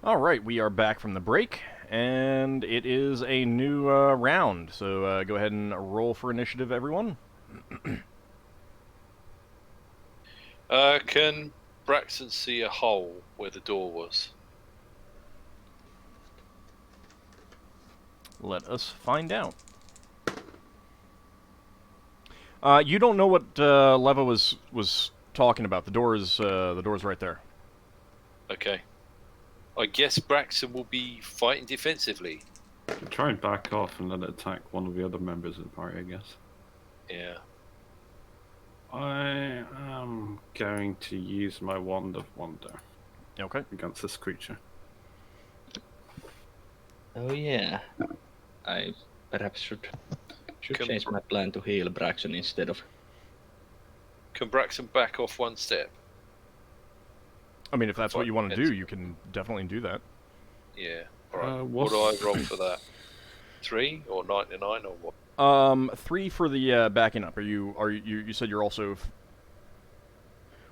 All right, we are back from the break, and it is a new round. So go ahead and roll for initiative, everyone. Can Braxon see a hole where the door was? Let us find out. You don't know what Leva was talking about. The door's right there. Okay. I guess Braxon will be fighting defensively. Try and back off and let it attack one of the other members of the party, I guess. Yeah. I am going to use my Wand of Wonder Okay. against this creature. Oh yeah. I perhaps should change my plan to heal Braxon instead of... Can Braxon back off one step? I mean, if that's what you want to do, you can definitely do that. Yeah. Alright. What do I roll for that? 3 or 99 or what? 3 for the backing up. You said you're also...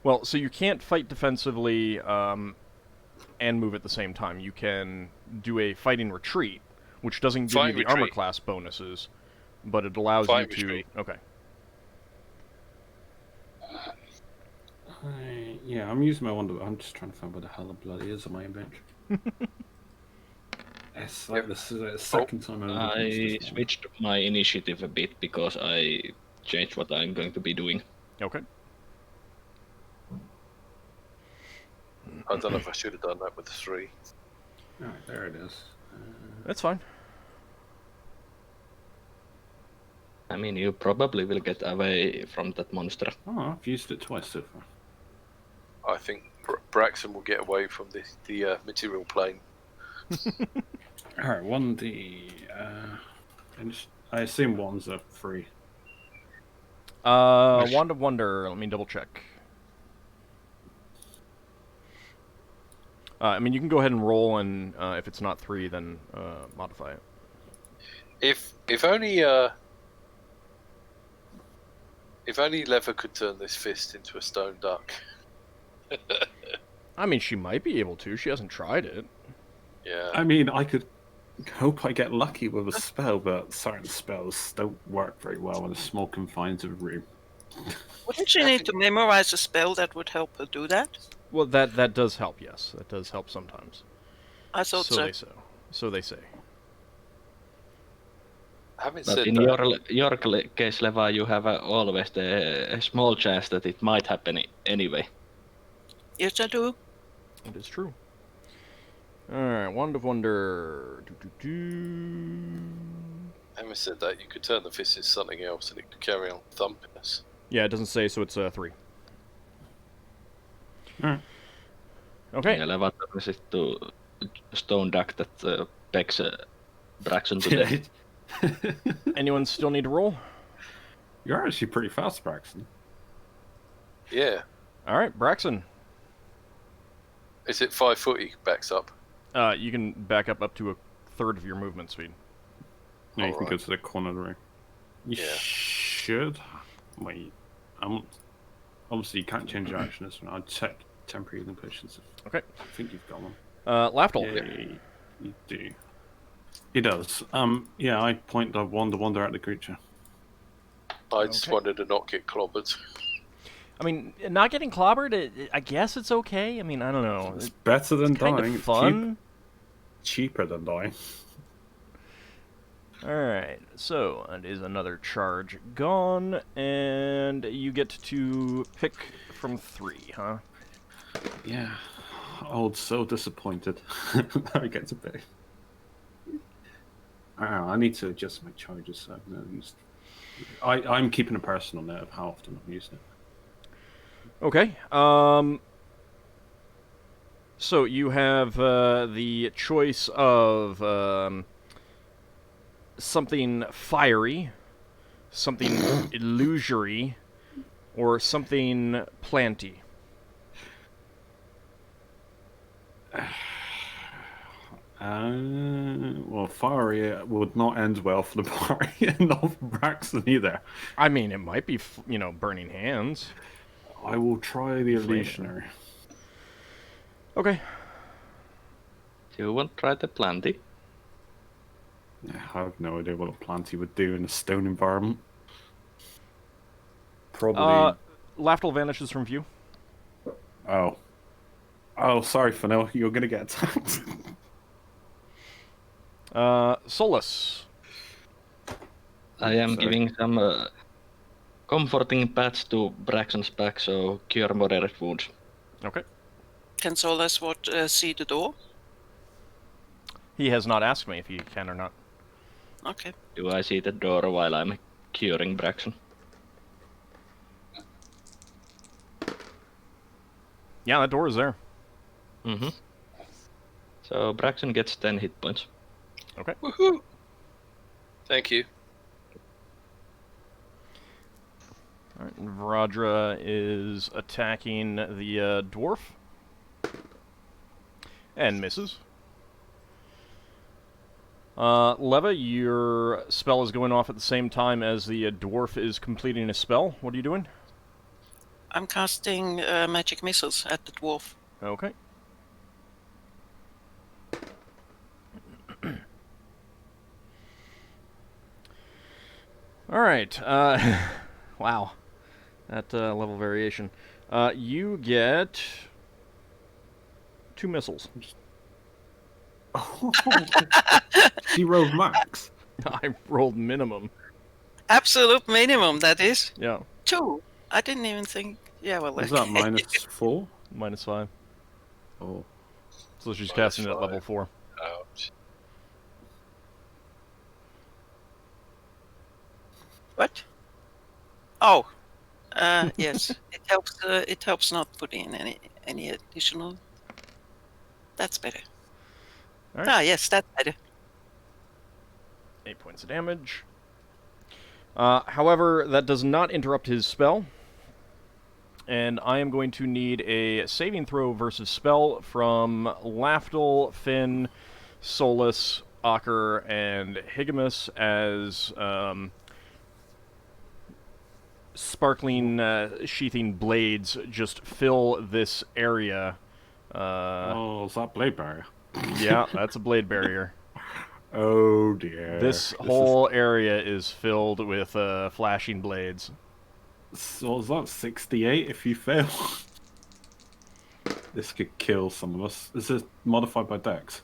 Well, so you can't fight defensively and move at the same time. You can do a fighting retreat, which doesn't give you the armor class bonuses, but it allows you to... Retreat. Okay. Yeah, I'm using my Wand of... I'm just trying to find where the hell the bloody is on my bench. It's like this is the second time I switched my initiative a bit because I changed what I'm going to be doing. Okay. I don't know if I should have done that with the 3. Alright, there it is. That's fine. I mean, you probably will get away from that monster. Oh, I've used it twice so far. I think Braxon will get away from the material plane. Alright, 1d. I assume ones are free. Wand of Wonder. Let me double check. I mean, you can go ahead and roll, and if it's not 3, then modify it. If only Leva could turn this fist into a stone duck. I mean, she might be able to. She hasn't tried it. Yeah. I mean, I could hope I get lucky with a spell, but certain spells don't work very well in a small confines of a room. Wouldn't she need to memorize a spell that would help her do that? Well, that does help, yes. That does help sometimes. I thought so. So they say. Having But said in that, your case, Leva, you have always a small chance that it might happen anyway. Yes, I do. It is true. Alright, Wand of Wonder. having said that, you could turn the fist into something else and it could carry on thumping us. Yeah, it doesn't say, so it's 3. Alright. Okay. Yeah, Leva turns it to stone duck that pecks Braxon to death. Anyone still need to roll? You're actually pretty fast, Braxton. Yeah. Alright, Braxon. Is it 5 foot he backs up? You can back up to a third of your movement speed. No, you can go to the corner of the room. You Yeah. should. Wait. Obviously, you can't change your action this one. I'll check temporary limitations. Okay. I think you've got one. Lafdul. Yeah, you do. He does. Yeah, I point the Wand of Wonder at the creature. I just wanted to not get clobbered. I mean, not getting clobbered, I guess it's okay. I mean, I don't know. It's better than kind dying. of fun. It's cheaper than dying. Alright, so that is another charge gone, and you get to pick from 3, huh? Yeah. Oh, so disappointed. I get to pick. I need to adjust my charges. So I'm keeping a personal note of how often I'm using it. Okay. So you have the choice of something fiery, something illusory, or something planty. Well, fiery would not end well for the party, and not for Braxton either. I mean, it might be, burning hands. I will try the illusionary. Okay. You won't try the planty? Yeah, I have no idea what a planty would do in a stone environment. Probably. Lafdul vanishes from view. Oh. Oh, sorry, Finnel'ar. You're gonna get attacked. Solas. I am Sorry. giving some comforting pats to Braxon's back, so cure moderate wounds. Okay. Can Solas see the door? He has not asked me if he can or not. Okay. Do I see the door while I'm curing Braxon? Yeah, that door is there. Mm-hmm. So Braxon gets 10 hit points. Okay. Woohoo! Thank you. Alright, Vradra is attacking the dwarf. And misses. Leva, your spell is going off at the same time as the dwarf is completing a spell. What are you doing? I'm casting magic missiles at the dwarf. Okay. Alright, wow. That level variation. You get 2 missiles. Oh, he rolled max. I rolled minimum. Absolute minimum, that is. Yeah, 2. I didn't even think. Yeah, well, Was that -4? -5. Oh. So she's -5. casting it at level 4. Ouch. What? Oh, yes. It helps. It helps not put in any additional. That's better. All right. Ah, yes, that's better. 8 points of damage. However, that does not interrupt his spell. And I am going to need a saving throw versus spell from Lafdul, Finn, Solas, Ockar, and Higamus as sparkling, sheathing blades just fill this area. Oh, is that blade barrier? Yeah, that's a blade barrier. Oh dear. This whole area is filled with flashing blades. So is that 68 if you fail? This could kill some of us. Is it modified by dex?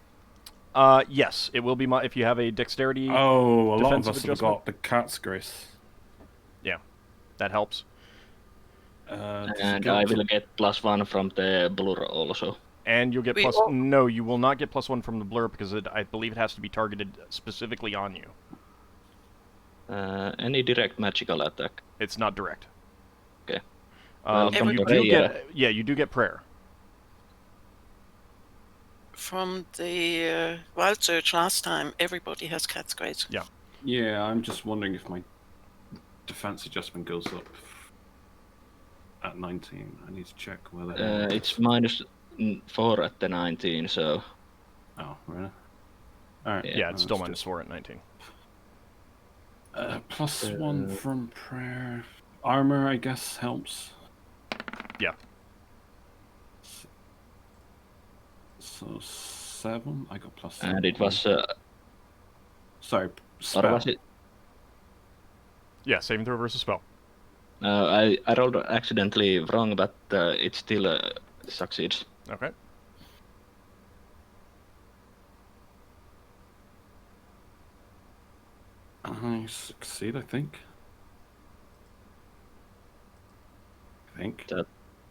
Yes, it will be if you have a dexterity. Oh, a lot of defensive us have adjustment? got the cat's grace. Yeah, that helps. Does it And go I to- will get +1 from the blur also. And you'll get We plus. all- No, you will not get +1 from the blur because I believe it has to be targeted specifically on you. Any direct magical attack. It's not direct. Okay. Um, Well, you from do prayer. get. Yeah, you do get prayer. From the wild search last time, everybody has cat's grace. Yeah. Yeah, I'm just wondering if my defense adjustment goes up at 19. I need to check whether It's -4 at the 19, so Oh, really? Alright. Yeah, it's still let's -4 at 19. +1 from prayer. Armor, I guess, helps. Yeah. So 7. I got +7. and it was Sorry, or spell. was it? Yeah, saving throw versus spell. I rolled accidentally wrong, but it still succeeds. Okay. I succeed, I think.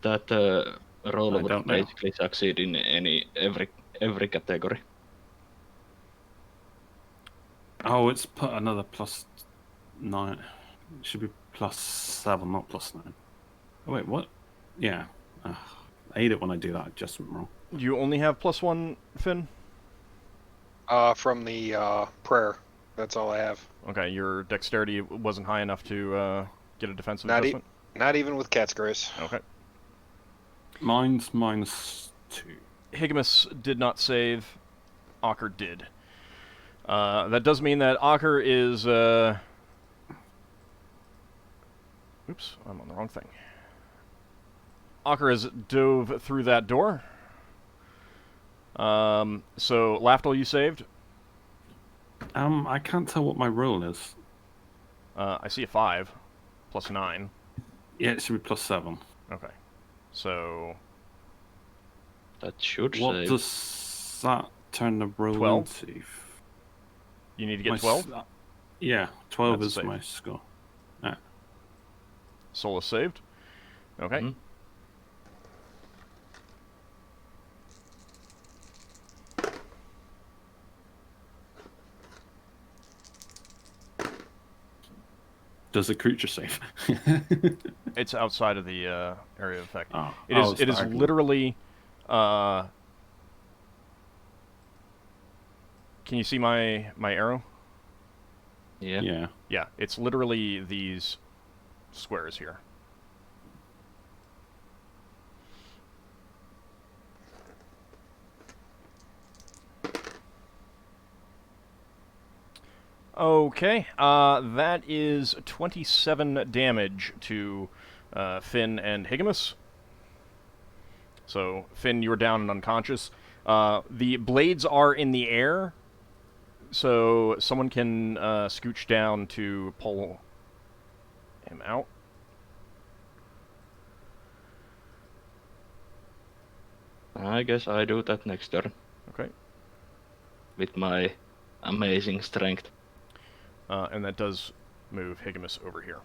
That roll I would don't know. basically succeed in every category. Oh, it's put another +9. It should be +7, not +9. Oh, wait, what? Yeah. I hate it when I do that adjustment wrong. You only have +1, Finn? From the prayer. That's all I have. Okay, your dexterity wasn't high enough to get a defensive Not adjustment? Not even with cat's grace. Okay. Mine's -2. Higamus did not save. Ockar did. That does mean that Ockar is... Oops, I'm on the wrong thing. Ockar has dove through that door. So Lafdul, you saved. I can't tell what my roll is. I see a 5 plus 9. Yeah, it should be +7. Okay. So That should What save. does that turn the roll 12? into? you need to get My 12. Yeah, 12 That's is safe. my score. Yeah. Solas saved. Okay. Mhm. Does the creature save? It's outside of the area of effect. Oh, It is. it's It is diagonal. literally. Can you see my arrow? Yeah. Yeah. Yeah, it's literally these squares here. Okay, that is 27 damage to Finn and Higamus. So, Finn, you're down and unconscious. The blades are in the air, so someone can scooch down to pull him out. I guess I do that next turn Okay. with my amazing strength. And that does move Higamus over here.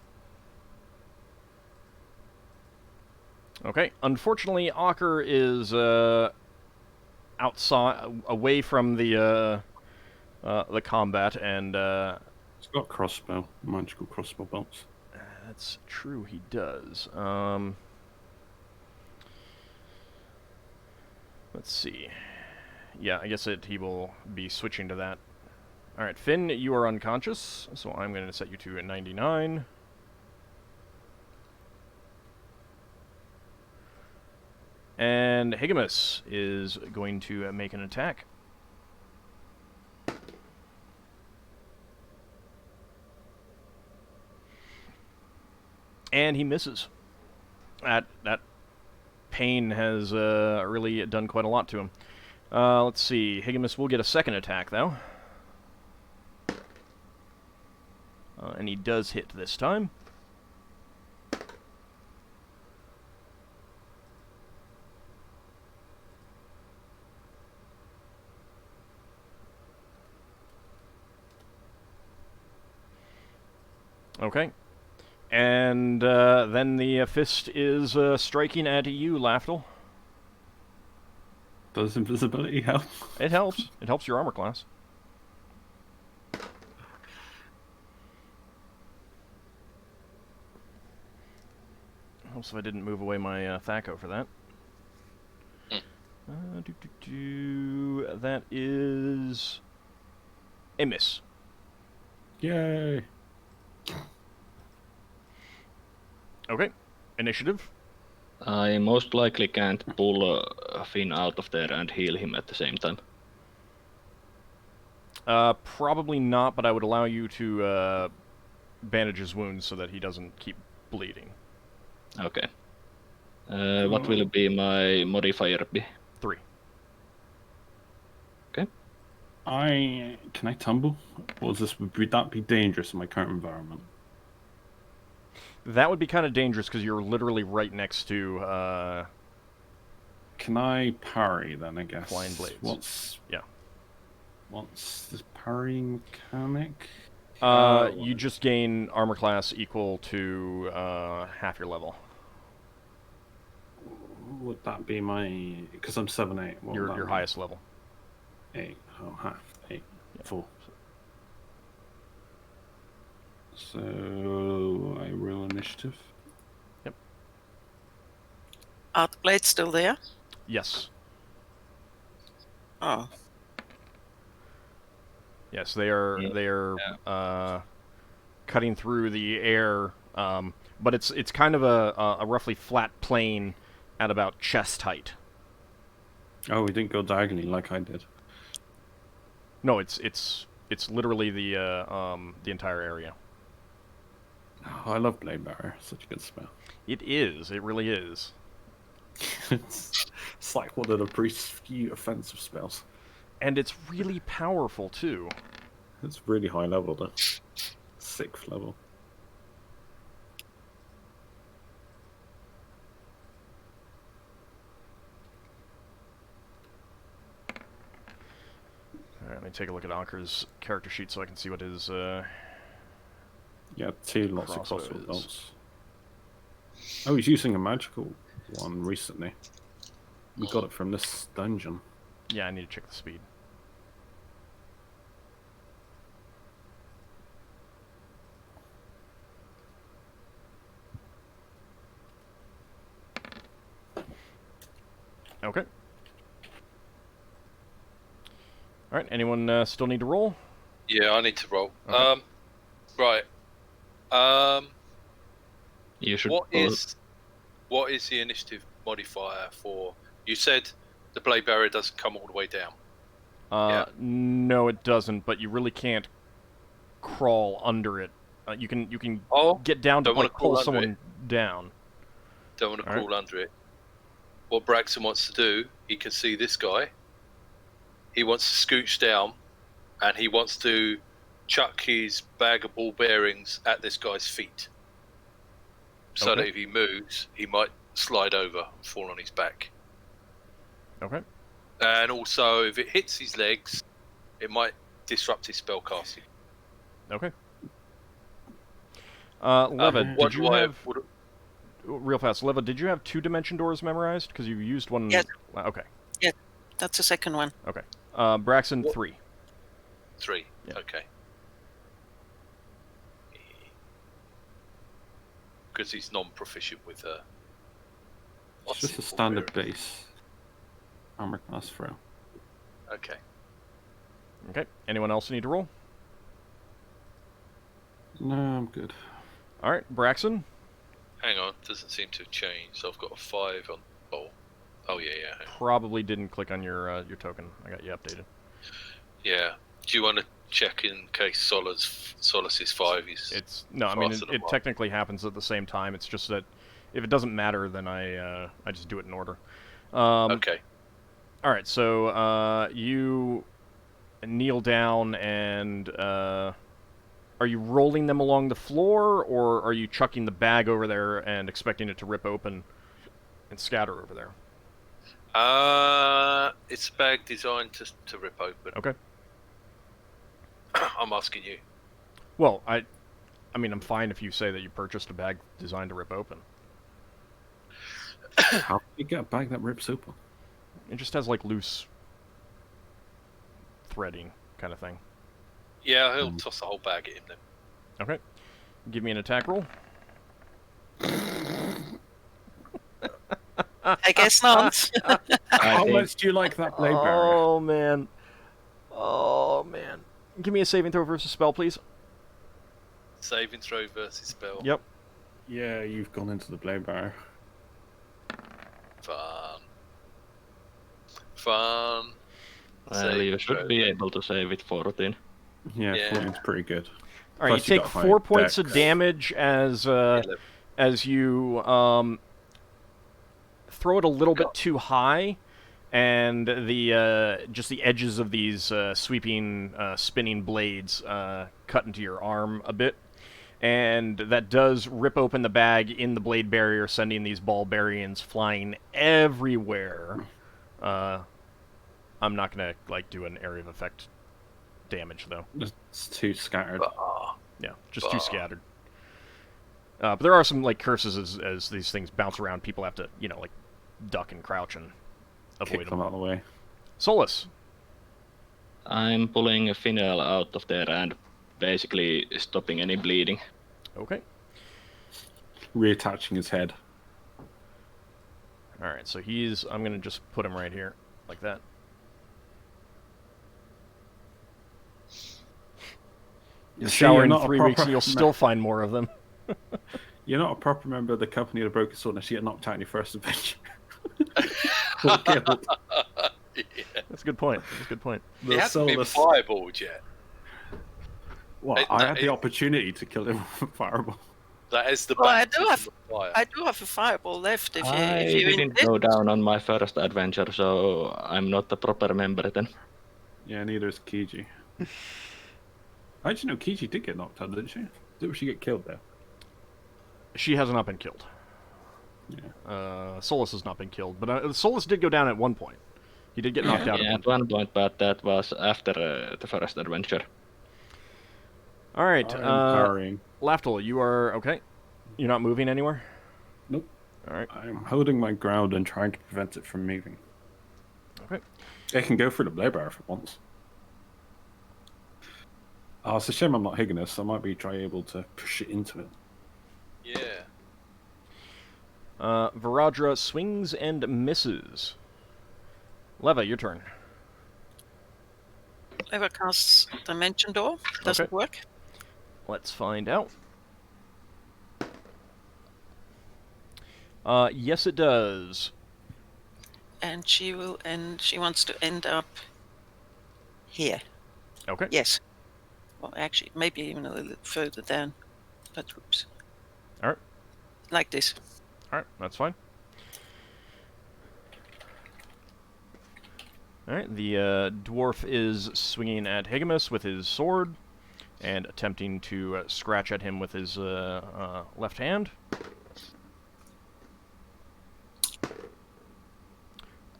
Okay. Unfortunately, Ockar is outside, away from the combat, and It's got crossbow, magical crossbow bolts. that's true. He does. Let's see. Yeah, I guess he will be switching to that. All right, Finn, you are unconscious, so I'm going to set you to a 99. And Higamus is going to make an attack. And he misses. That pain has really done quite a lot to him. Let's see. Higamus will get a second attack, though. And he does hit this time. Okay. And then the fist is striking at you, Lafdul. Does invisibility help? It helps. It helps your armor class. Helps if I didn't move away my Thaco for that. That is a miss. Yay! Okay. Initiative. I most likely can't pull Finn out of there and heal him at the same time. Probably not, but I would allow you to bandage his wounds so that he doesn't keep bleeding. Okay. What will be my modifier be? 3. Okay. Can I tumble? Or would that be dangerous in my current environment? That would be kind of dangerous because you're literally right next to Can I parry then, I guess? Flying blades. What's this parrying mechanic? You just gain armor class equal to half your level. Would that be my... Because I'm 7'8". Your highest level. 8. Oh, half. 8. Yeah. 4. So I roll initiative. Yep. Are the blades still there? Yes. Oh, Yes, they are. Yeah. They are cutting through the air, but it's kind of a roughly flat plane at about chest height. Oh, we didn't go diagonally like I did. No, it's literally the entire area. Oh, I love Blade Barrier. Such a good spell. It is. It really is. It's It's like one of the priest's few offensive spells. And it's really powerful, too. It's really high level, though. 6th level. Alright, let me take a look at Ockar's character sheet so I can see what his, Yeah, 2 lots of crossbow crossbow is. bolts. Oh, he's using a magical one recently. We got it from this dungeon. Yeah, I need to check the speed. Okay. Alright, anyone still need to roll? Yeah, I need to roll. Okay. Right. You should. What is the initiative modifier for? You said the blade barrier doesn't come all the way down. Yeah. No, it doesn't, but you really can't crawl under it. You can get down to don't wanna like pull crawl under someone down. Don't want to Alright. crawl under it. What Braxon wants to do, he can see this guy. He wants to scooch down, and he wants to chuck his bag of ball bearings at this guy's feet. So Okay. that if he moves, he might slide over and fall on his back. Okay. And also, if it hits his legs, it might disrupt his spellcasting. Okay. Leva, what did you do I- have what- real fast? Leva, did you have 2 dimension doors memorized? Because you used one. Yes. Okay. That's the second one. Okay. Braxon, What- 3. 3. Yeah. Okay. Because he's non-proficient with It's just a standard base armor class throw. Okay. Okay. Anyone else need to roll? No, I'm good. All right, Braxon. Hang on, doesn't seem to have changed. So I've got a 5 on. Oh yeah. Hang on. Probably didn't click on your token. I got you updated. Yeah. Do you want to check in case Solas is 5? It's no. I mean, faster than it mine. technically happens at the same time. It's just that if it doesn't matter, then I just do it in order. Okay. All right. So you kneel down and are you rolling them along the floor, or are you chucking the bag over there and expecting it to rip open and scatter over there? It's a bag designed to rip open. Okay. I'm asking you. Well, I mean, I'm fine if you say that you purchased a bag designed to rip open. How do you get a bag that rips open? It just has like loose threading kind of thing. Yeah, he'll toss the whole bag at him then. Okay. Give me an attack roll. I guess not. How think- much do you like that blade barrier? Oh man. Oh man. Give me a saving throw versus spell, please. Saving throw versus spell. Yep. Yeah, you've gone into the blade barrier. Fun. Well, Saving you should throw. be able to save it 14. Yeah, Yeah. 14's pretty good. All right. Plus You you take got high 4 points of dex. damage as you throw it a little bit too high, and the just the edges of these sweeping, spinning blades cut into your arm a bit, and that does rip open the bag in the blade barrier, sending these barbarians flying everywhere. I'm not gonna do an area of effect damage though. It's too scattered. Yeah, just too scattered. But there are some curses as these things bounce around. People have to duck and crouch and avoid Kick them them. out of the way. Solas. I'm pulling a Finnel'ar out of there and basically stopping any bleeding. Okay. Reattaching his head. All right. So I'm gonna just put him right here, like that. You see, Shower you're in not a 3 weeks, proper and you'll still find more of them. You're not a proper member of the company that broke a sword unless you get knocked out in your first adventure. Or killed. Yeah. That's a good point. That's a good point. He hasn't been Solas- fireballed yet. Well, I had the opportunity to kill him with a fireball. That is the Well, I baptism of fire. I do have a fireball left if I you didn't go down on my first adventure, so I'm not a proper member then. Yeah, neither is Kiji. I actually know Kiji did get knocked out, didn't she? Did she get killed there? She has not been killed. Yeah. Solas has not been killed, but Solas did go down at one point. He did get knocked out Yeah, at one point. but that was after the first adventure. All right, I'm parrying. Lafdul, you are okay. You're not moving anywhere. Nope. All right. I'm holding my ground and trying to prevent it from moving. Okay. It can go through the blade barrier if it wants. Oh, it's a shame I'm not Higgins. I might be able to push it into it. Yeah. Viradra swings and misses. Leva, your turn. Ever casts Dimension Door. Does Okay. it work? Let's find out. Yes, it does. And she wants to end up here. Okay. Yes. Well, actually, maybe even a little further down. But oops. All right. Like this. All right, that's fine. All right, the dwarf is swinging at Higamus with his sword and attempting to scratch at him with his left hand.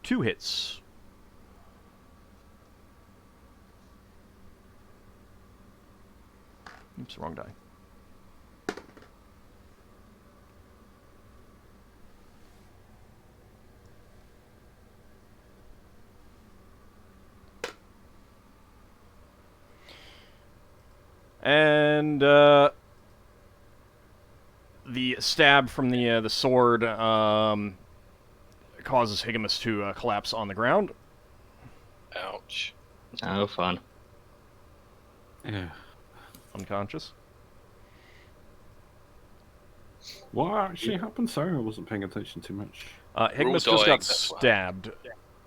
2 hits. Oops, wrong die. And the stab from the sword causes Higamus to collapse on the ground. Ouch. Oh, fun. Yeah. Unconscious. What actually happened? Sorry, I wasn't paying attention too much. Higamus We're all just dying, got that's what stabbed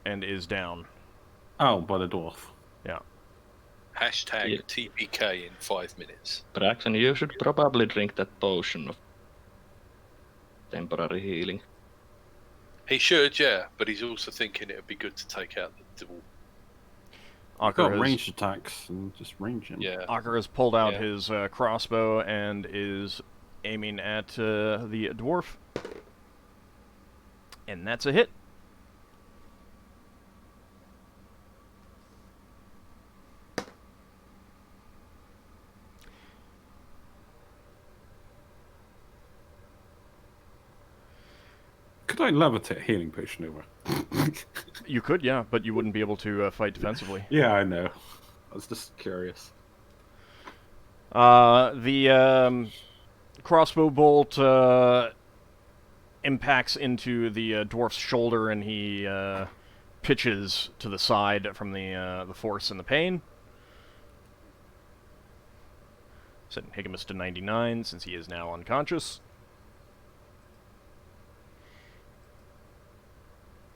and is down. Oh, by the dwarf. Yeah. Hashtag Yeah. TPK in 5 minutes. Braxon, you should probably drink that potion of temporary healing. He should, yeah, but he's also thinking it would be good to take out the dwarf. I've got Ockar has, ranged attacks and just range him. Yeah. Ockar has pulled out Yeah. his crossbow and is aiming at the dwarf. And that's a hit. Could I levitate healing potion over? You could, yeah, but you wouldn't be able to fight defensively. Yeah, I know. I was just curious. The crossbow bolt impacts into the dwarf's shoulder, and he pitches to the side from the force and the pain. Setting Higamus to 99 since he is now unconscious.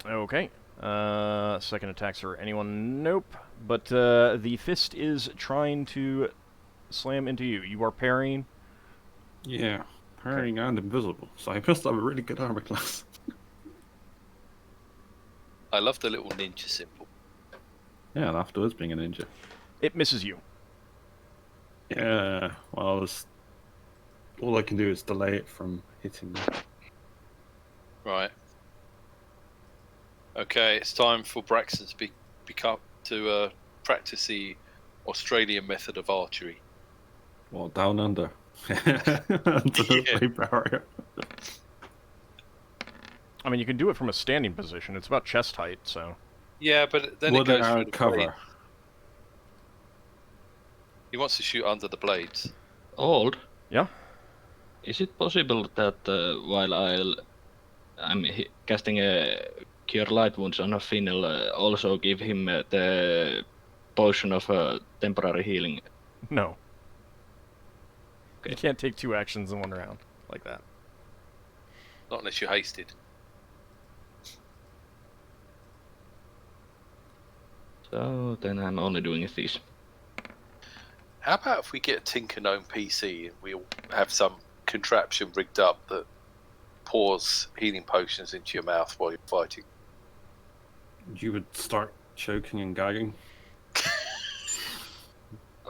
Okay. Second attacks are anyone? Nope. But the fist is trying to slam into you. You are parrying. Yeah, parrying and invisible. So I must have a really good armor class. I love the little ninja symbol. Yeah, afterwards being a ninja. It misses you. Yeah, well, all I can do is delay it from hitting me. Right. Okay, it's time for Braxton to practice the Australian method of archery. Well, down under. Under the Yeah. blade barrier. I mean, you can do it from a standing position. It's about chest height, so... Yeah, but then Would it goes I through the cover? blade. He wants to shoot under the blades. Old? Yeah? Is it possible that while I'm casting a Cure Light Wounds on a Finnel, also give him the potion of temporary healing? No. Okay. You can't take 2 actions in one round like that. Not unless you're hasted. So then I'm only doing this. How about if we get a Tinker Gnome PC and we'll have some contraption rigged up that pours healing potions into your mouth while you're fighting. You would start choking and gagging.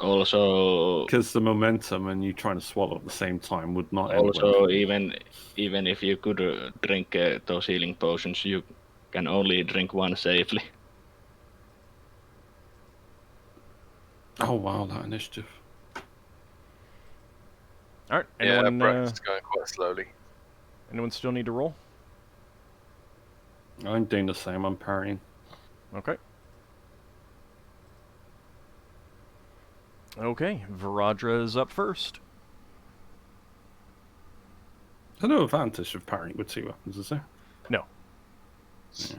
Also, Because the momentum and you trying to swallow at the same time would not end well. also even if you could drink those healing potions, you can only drink one safely. Oh wow, that initiative. All right. Yeah, Anyone? Braxon's going quite slowly. Anyone still need to roll? I'm doing the same, I'm parrying. Okay. Okay, Viradra is up first. There's no advantage of parrying with 2 weapons, is there? No. Yeah.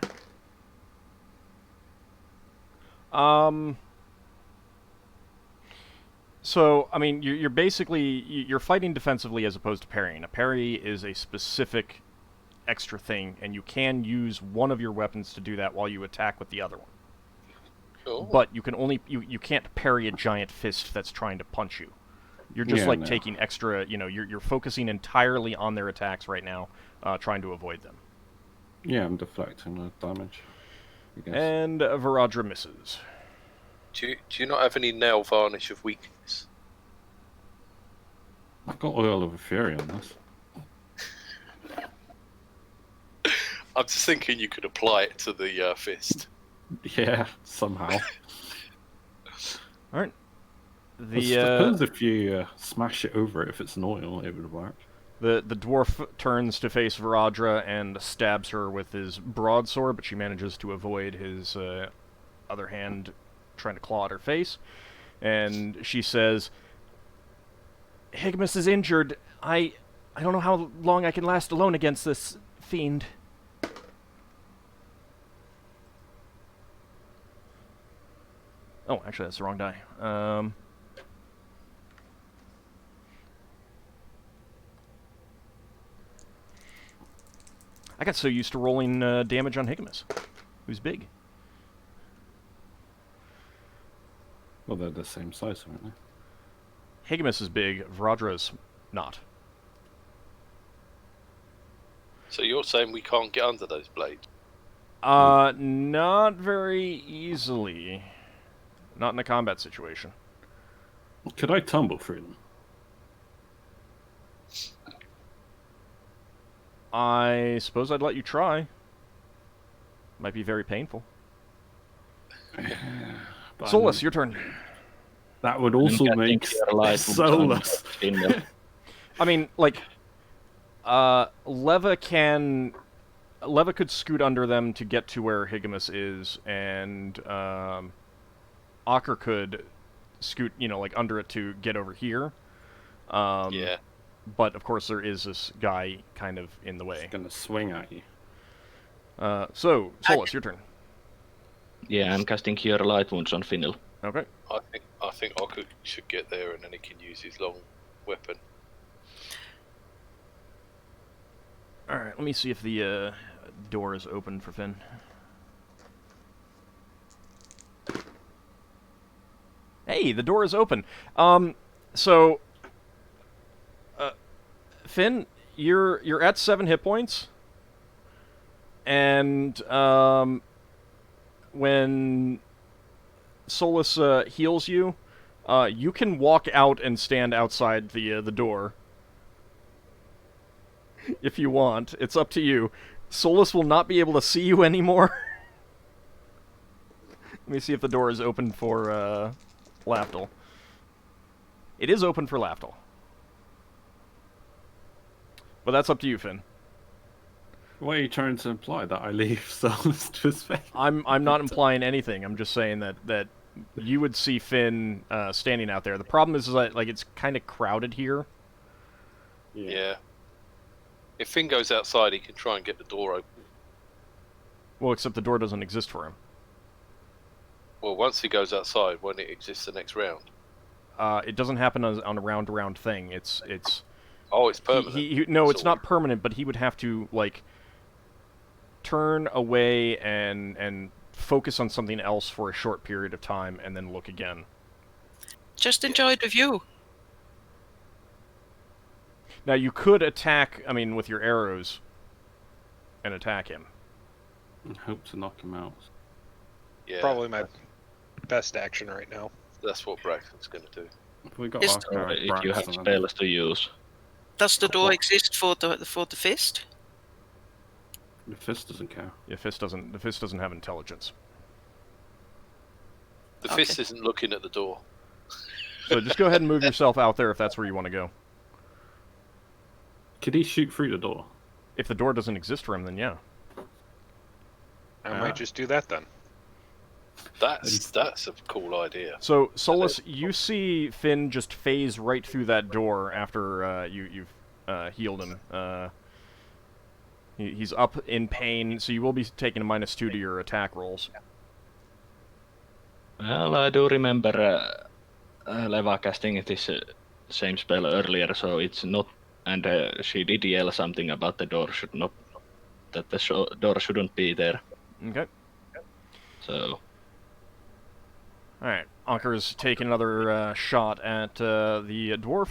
So, I mean, you're basically you're fighting defensively as opposed to parrying. A parry is a specific extra thing, and you can use one of your weapons to do that while you attack with the other one. Cool. But you can only you can't parry a giant fist that's trying to punch you. You're just Yeah, like no. taking extra. You're focusing entirely on their attacks right now, trying to avoid them. Yeah, I'm deflecting the damage. I guess. And Viradra misses. Do you not have any nail varnish of weakness? I've got oil of fury on this. I'm just thinking you could apply it to the fist. Yeah, somehow. All right. I suppose if you smash it over it, if it's an oil, it would work. The dwarf turns to face Viradra and stabs her with his broadsword, but she manages to avoid his other hand trying to claw at her face. And she says, "Higimus is injured. I don't know how long I can last alone against this fiend." Oh, actually, that's the wrong die. I got so used to rolling damage on Higimus, who's big. Well, they're the same size, aren't they? Higimus is big, Viradra's not. So you're saying we can't get under those blades? Not very easily. Not in a combat situation. Could I tumble through them? I suppose I'd let you try. Might be very painful. But Solas, your turn. that would also And make casting Cure Light wounds on Solas. Finnel. I mean, like, Leva could scoot under them to get to where Higimus is, and Ockar could scoot, like under it to get over here. Yeah. But of course, there is this guy kind of in the way. Gonna swing at you. So Solas, your turn. Yeah, I'm casting Cure Light Wounds on Finnel. Okay. I think Ockar should get there, and then he can use his long weapon. All right. Let me see if the door is open for Finn. Hey, the door is open. So, Finn, you're at 7 hit points, and when Solas heals you, you can walk out and stand outside the door if you want. It's up to you. Solas will not be able to see you anymore. Let me see if the door is open for Lafdul. It is open for Lafdul. But that's up to you, Finn. Why are you trying to imply that I leave Solas to his fate? I'm not implying anything. I'm just saying that you would see Finn standing out there. The problem is that it's kind of crowded here. Yeah. If Finn goes outside, he can try and get the door open. Well, except the door doesn't exist for him. Well, once he goes outside, won't it exist the next round? It doesn't happen on a round-to-round thing. It's Oh, it's permanent. No, it's not permanent, but he would have to turn away and focus on something else for a short period of time, and then look again. Just enjoy the view. Now you could attack, I mean, with your arrows, and attack him. And hope to knock him out. Yeah, Probably my best action right now. that's what Braxton's going to do. If we got Is- Ockar, If you have Braxon, spells to use. Does the door exist for the fist? the fist doesn't care. The fist doesn't have intelligence. The Okay. fist isn't looking at the door. So just go ahead and move yourself out there if that's where you want to go. Could he shoot through the door? If the door doesn't exist for him, then yeah. I might just do that then. That's a cool idea. So, Solas, you see Finn just phase right through that door after you've healed him. He's up in pain, so you will be taking a -2 to your attack rolls. Well, I do remember Leva casting this same spell earlier, so it's not. And she did yell something about the door should not, that the door shouldn't be there. Okay. So Alright, Ockar's taking another shot at the dwarf.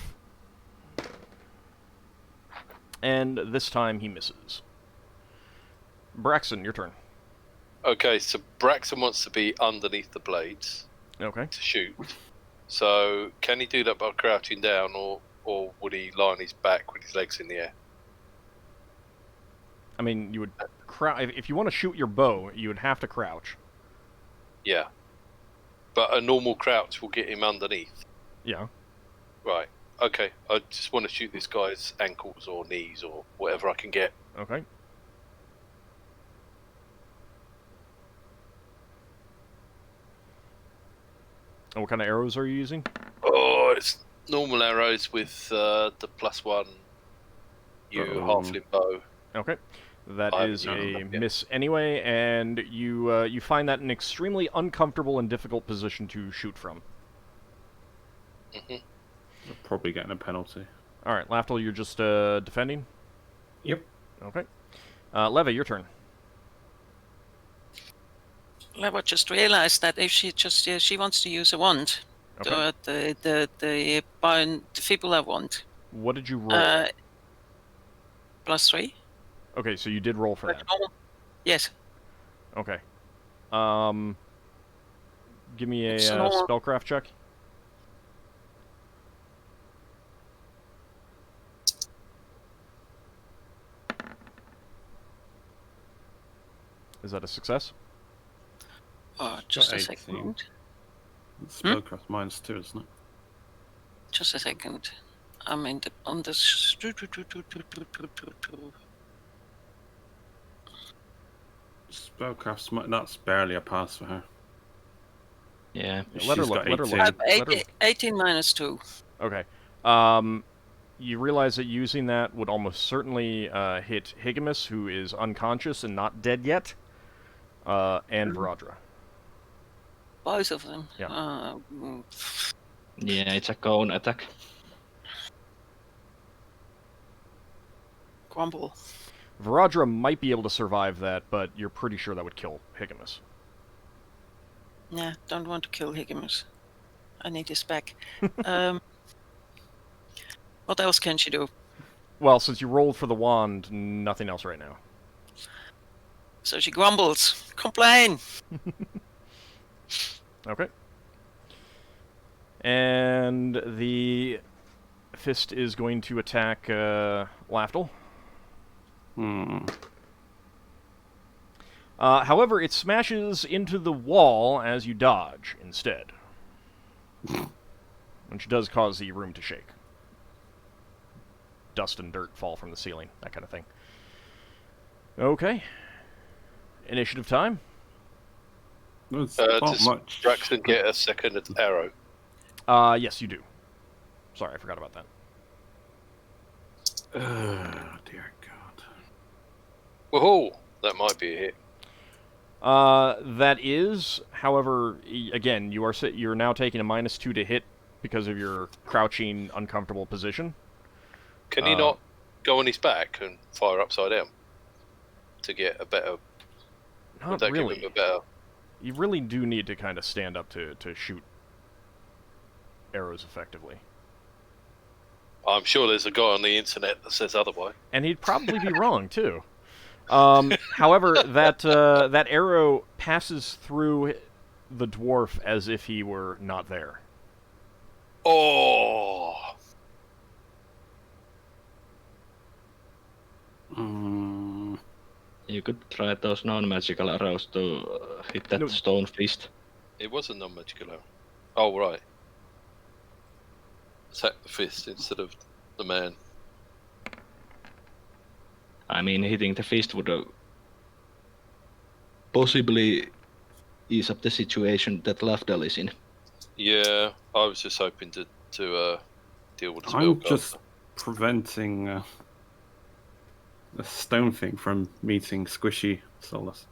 And this time he misses. Braxon, your turn. Okay, so Braxton wants to be underneath the blades Okay. to shoot. So can he do that by crouching down, or would he lie on his back with his legs in the air? I mean, you would if you want to shoot your bow, you would have to crouch. Yeah. But a normal crouch will get him underneath. Yeah. Right. Okay. I just want to shoot this guy's ankles or knees or whatever I can get. Okay. And what kind of arrows are you using? Oh, it's normal arrows with the +1 halfling bow. Okay. That I is haven't a done that yet. miss anyway, and you find that an extremely uncomfortable and difficult position to shoot from. Hmm. We're probably getting a penalty. Alright, Lafdul, you're just defending? Yep. Okay. Leva, your turn. Leva just realized that if she just she wants to use a wand, Okay. the fibula wand, What did you roll? +3. Okay, so you did roll for that. Yes. Okay. Give me a It's normal. spellcraft check. Is that a success? Oh, just a 18. second. Spellcraft -2, isn't it? Just a second. I'm in the on the. Spellcraft's that's barely a pass for her. yeah, Let her She's look. got Let her 18. look. Let her look. 18 -2. Okay. You realize that using that would almost certainly hit Higamus, who is unconscious and not dead yet, and Varadra. Both of them. Yeah. yeah, it's a cone attack. Grumble. Varadra might be able to survive that, but you're pretty sure that would kill Higamus. Yeah, don't want to kill Higamus. I need his back. What else can she do? Well, since you rolled for the wand, nothing else right now. So she grumbles. Complain! Okay. And the fist is going to attack Lafdul. However, it smashes into the wall as you dodge instead. Which does cause the room to shake. Dust and dirt fall from the ceiling, that kind of thing. Okay. Initiative time. It's Does not much. Braxton get a second arrow? Yes, you do. Sorry, I forgot about that. Dear God. Woohoo! That might be a hit. That is, however, again, you're now taking a -2 to hit because of your crouching, uncomfortable position. Can he not go on his back and fire upside down to get a better? Would Not that give really. him a better? You really do need to kind of stand up to shoot arrows effectively. I'm sure there's a guy on the internet that says otherwise. And he'd probably be wrong, too. However, that arrow passes through the dwarf as if he were not there. Oh! You could try those non-magical arrows to hit that No. stone fist. It was a non-magical arrow. Oh, right. Attack the fist instead of the man. I mean, hitting the fist would possibly ease up the situation that Lafdul is in. Yeah, I was just hoping to deal with the spell. I'm just preventing the stone thing from meeting squishy Solas.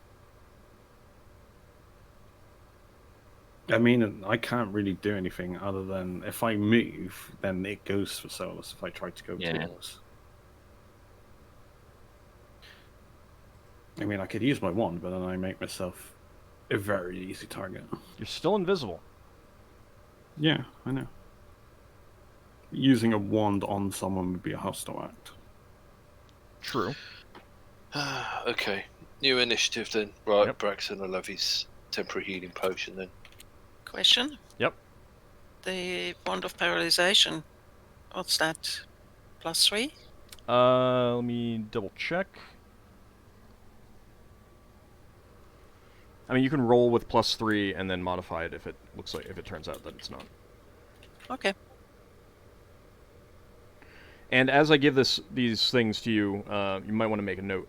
I mean, I can't really do anything other than if I move, then it goes for Solas if I try to go Yeah. towards. I mean, I could use my wand, but then I make myself a very easy target. You're still invisible. Yeah, I know. Using a wand on someone would be a hostile act. True. Okay, new initiative then. Right, Yep. Braxon will have his temporary healing potion then. Question. Yep. The Bond of Paralyzation. What's that? +3? Let me double check. I mean, you can roll with +3 and then modify it if it looks like if it turns out that it's not. Okay. And as I give these things to you, you might want to make a note.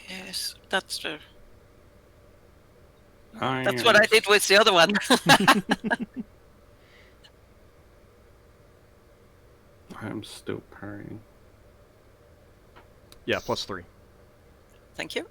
Yes, that's true. I That's what I did with the other one. am still parrying. Yeah, +3. Thank you.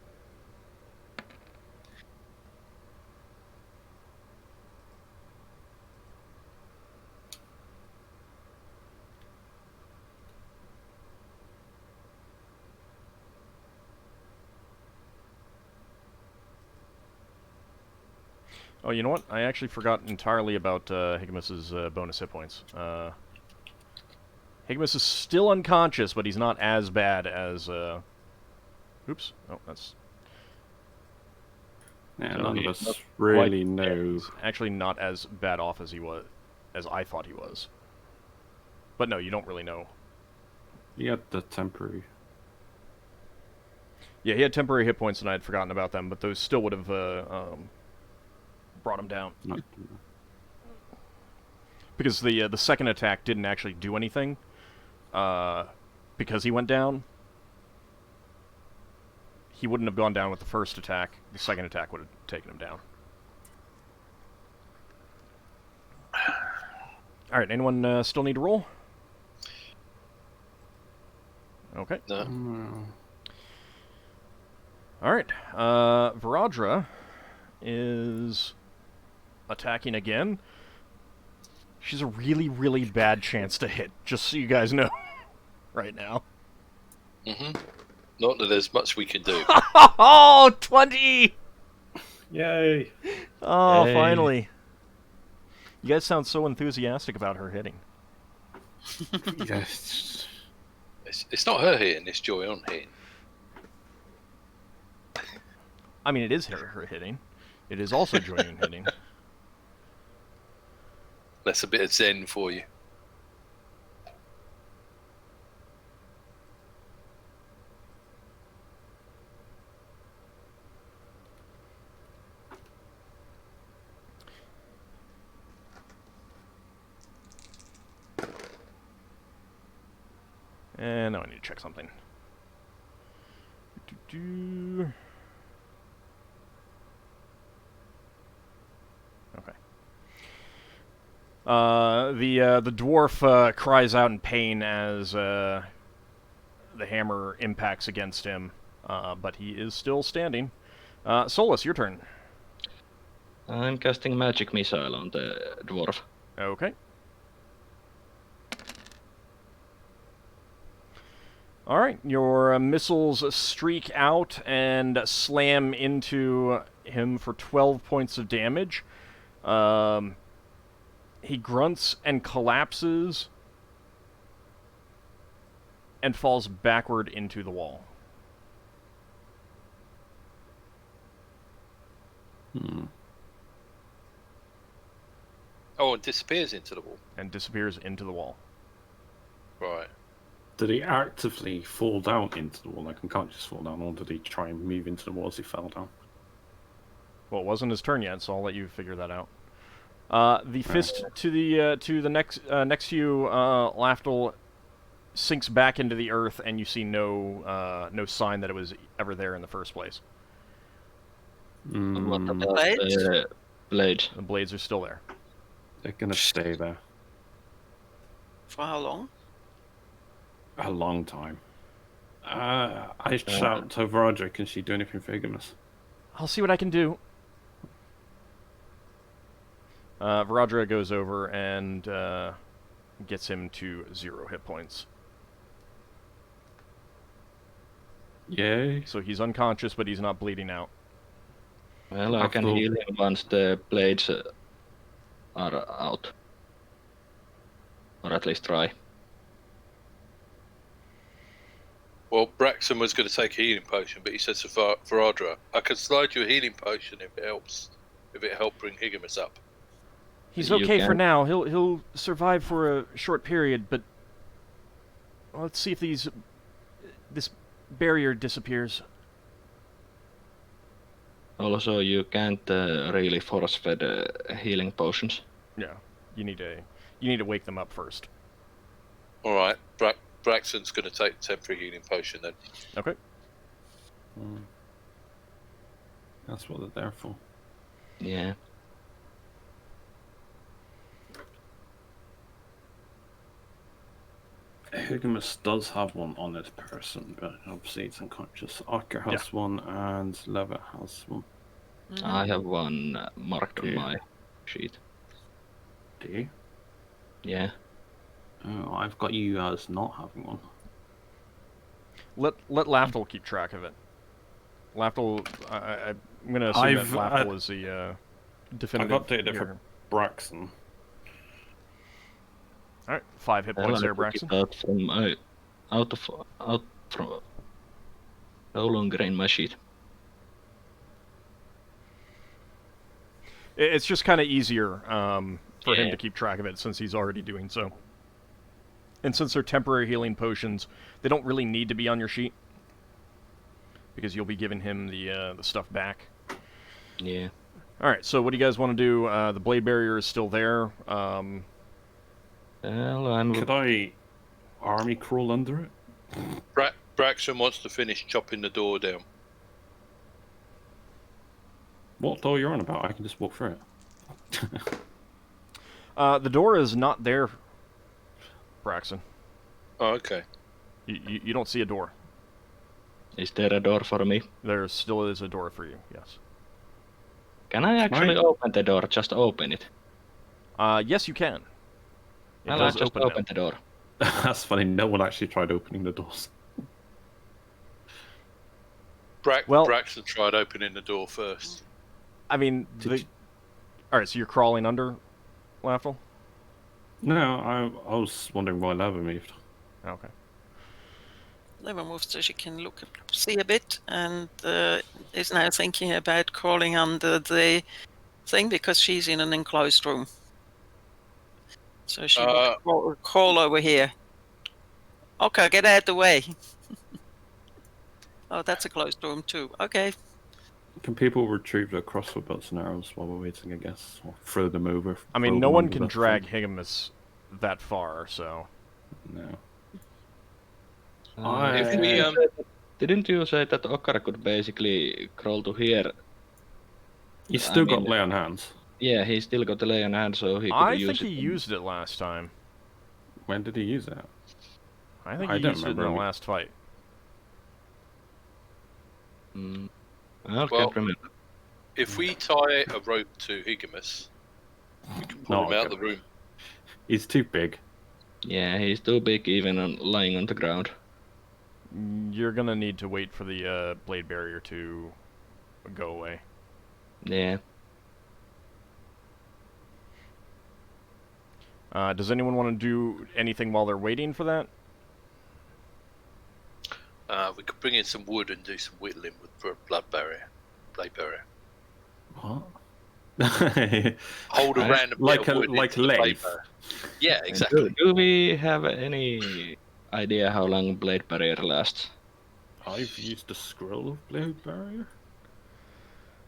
Oh, you know what? I actually forgot entirely about Higamus's bonus hit points. Higamus is still unconscious, but he's not as bad as... Oops. Oh, that's... Yeah, So none of he's not us really quite know. actually not as bad off as he was, as I thought he was. But no, you don't really know. He had the temporary. Yeah, he had temporary hit points, and I had forgotten about them, but those still would have brought him down. Not, Because the second attack didn't actually do anything, because he went down. He wouldn't have gone down with the first attack. The second attack would have taken him down. Alright, anyone still need to roll? Okay. No. no. Alright, Varadra is attacking again. She's a really, really bad chance to hit, just so you guys know right now. Mm-hmm. Not that there's much we can do. Oh, 20! Yay! Oh, Yay. finally. You guys sound so enthusiastic about her hitting. Yes. It's not her hitting, it's Joy on hitting. I mean, it is her hitting. It is also Joyun hitting. That's a bit of zen for you. And now I need to check something. Do-do-do. Okay. The dwarf cries out in pain as the hammer impacts against him, but he is still standing. Solas, your turn. I'm casting magic missile on the dwarf. Okay. Alright, your missiles streak out and slam into him for 12 points of damage. He grunts and collapses, and falls backward into the wall. Oh, and disappears into the wall. And disappears into the wall. Right. Did he actively fall down into the wall? Like, he can't just fall down, or did he try and move into the wall as he fell down? Well, it wasn't his turn yet, so I'll let you figure that out. The fist to the next to you, Lafdul, sinks back into the earth, and you see no sign that it was ever there in the first place. What about Blades? the blades? The blades are still there. They're gonna stay there For how long? a long time. I shout to Roger, can she do anything for Higimus? I'll see what I can do. Varadra goes over and gets him to 0 hit points. Yay. So he's unconscious, but he's not bleeding out. Well, I can Lafdul. heal him once the blades are out. Or at least try. Well, Braxon was going to take a healing potion, but he says to Varadra, I can slide you a healing potion if it helps. If it helps bring Higimus up. He's You okay for can- now. He'll survive for a short period, but let's see if this barrier disappears. Also, you can't really force-fed healing potions. Yeah, you need to wake them up first. All right, Braxton's going to take the temporary healing potion then. Okay. That's what they're there for. Yeah. Higimus does have one on this person, but obviously it's unconscious. Ockar has one, and Levitt has one. I have one marked on Okay. my sheet. Do you? Yeah. Oh, I've got you as not having one. Let Lafdul keep track of it. Lafdul, I'm going to assume that Lafdul is the definitive. I've updated it for Braxon. All right, 5 hit points there, Braxon. Out from out from no longer in my sheet. It's just kind of easier for him Yeah. to keep track of it since he's already doing so. And since they're temporary healing potions, they don't really need to be on your sheet because you'll be giving him the stuff back. Yeah. All right, so what do you guys want to do? The blade barrier is still there. Well, I'm. Could I army crawl under it? Braxton wants to finish chopping the door down. What door you're on about? I can just walk through it. The door is not there, Braxton. Oh, okay. You don't see a door. Is there a door for me? There still is a door for you, yes. Can I actually open the door? Just open it. Yes, you can. It Well, I does just open open now. the door. That's funny. No one actually tried opening the doors. Well- Braxton tried opening the door first. I mean, all right. So you're crawling under, Lafdul? No, I was wondering why Lava moved. Okay. Never moved so she can see a bit, and is now thinking about crawling under the thing because she's in an enclosed room. So she will crawl over here. Okay, get out of the way. Oh, that's a closed room too. Okay. Can people retrieve their crossbow bolts and arrows while we're waiting, I guess? Or throw them over? I mean, throw no them one under can the drag thing? Higimus that far, so. No. If we, Didn't you say that Ockar could basically crawl to here? He's still got mean- lay on hands. Yeah, he still got the lay on hand, so he could I use think it. he used it last time. When did he use that? I think I he don't used it in the remember. last fight. I Well- can't remember. if we tie a rope to Higimus, we can pull No, him out okay. of the room. He's too big. Yeah, he's too big even lying on the ground. You're gonna need to wait for the blade barrier to go away. Yeah. Does anyone want to do anything while they're waiting for that? We could bring in some wood and do some whittling for a blade barrier. What? Hold a random like bit of wood like into the blade lathe. barrier. Yeah, exactly. Do we have any idea how long blade barrier lasts? I've used a scroll of blade barrier.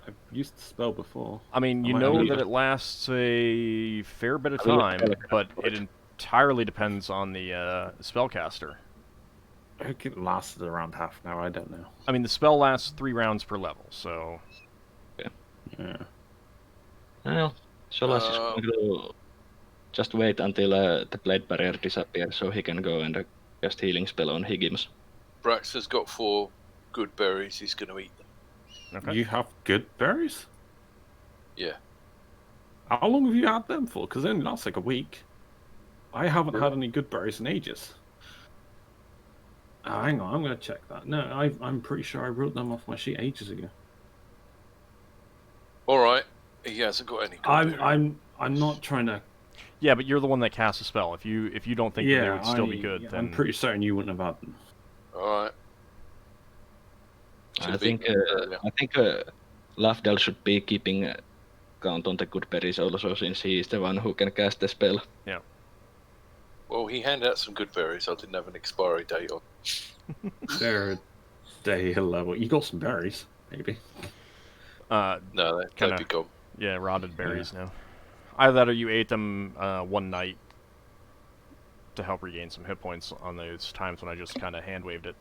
I've used the spell before. I mean, you might know have that to- it lasts a fair bit of I will time, look but for it it. entirely depends on the spellcaster. I think it lasted around half an hour. I don't know. I mean, the spell lasts 3 rounds per level, so... Yeah. Well, Solas is going to just wait until the blade barrier disappears so he can go and cast healing spell on Higgimus. Braxon's got 4 good berries. He's going to eat them. Okay. You have good berries? Yeah. How long have you had them for? Because they only last like a week. I haven't had any good berries in ages. Hang on, I'm going to check that. No, I'm pretty sure I wrote them off my sheet ages ago. All right. He hasn't got any good berries. I'm not trying to. Yeah, but you're the one that casts a spell. If you don't think that they would still be good, yeah, then... I'm pretty certain you wouldn't have had them. All right. I think Lafdul should be keeping count on the good berries also, since he is the one who can cast the spell. Yeah. Well, he handed out some good berries. I didn't have an expiry date on. They're day level. You got some berries, maybe. No, they'd Kinda- be gone. Yeah, rotted berries now. Either that or you ate them one night to help regain some hit points on those times when I just kind of hand-waved it.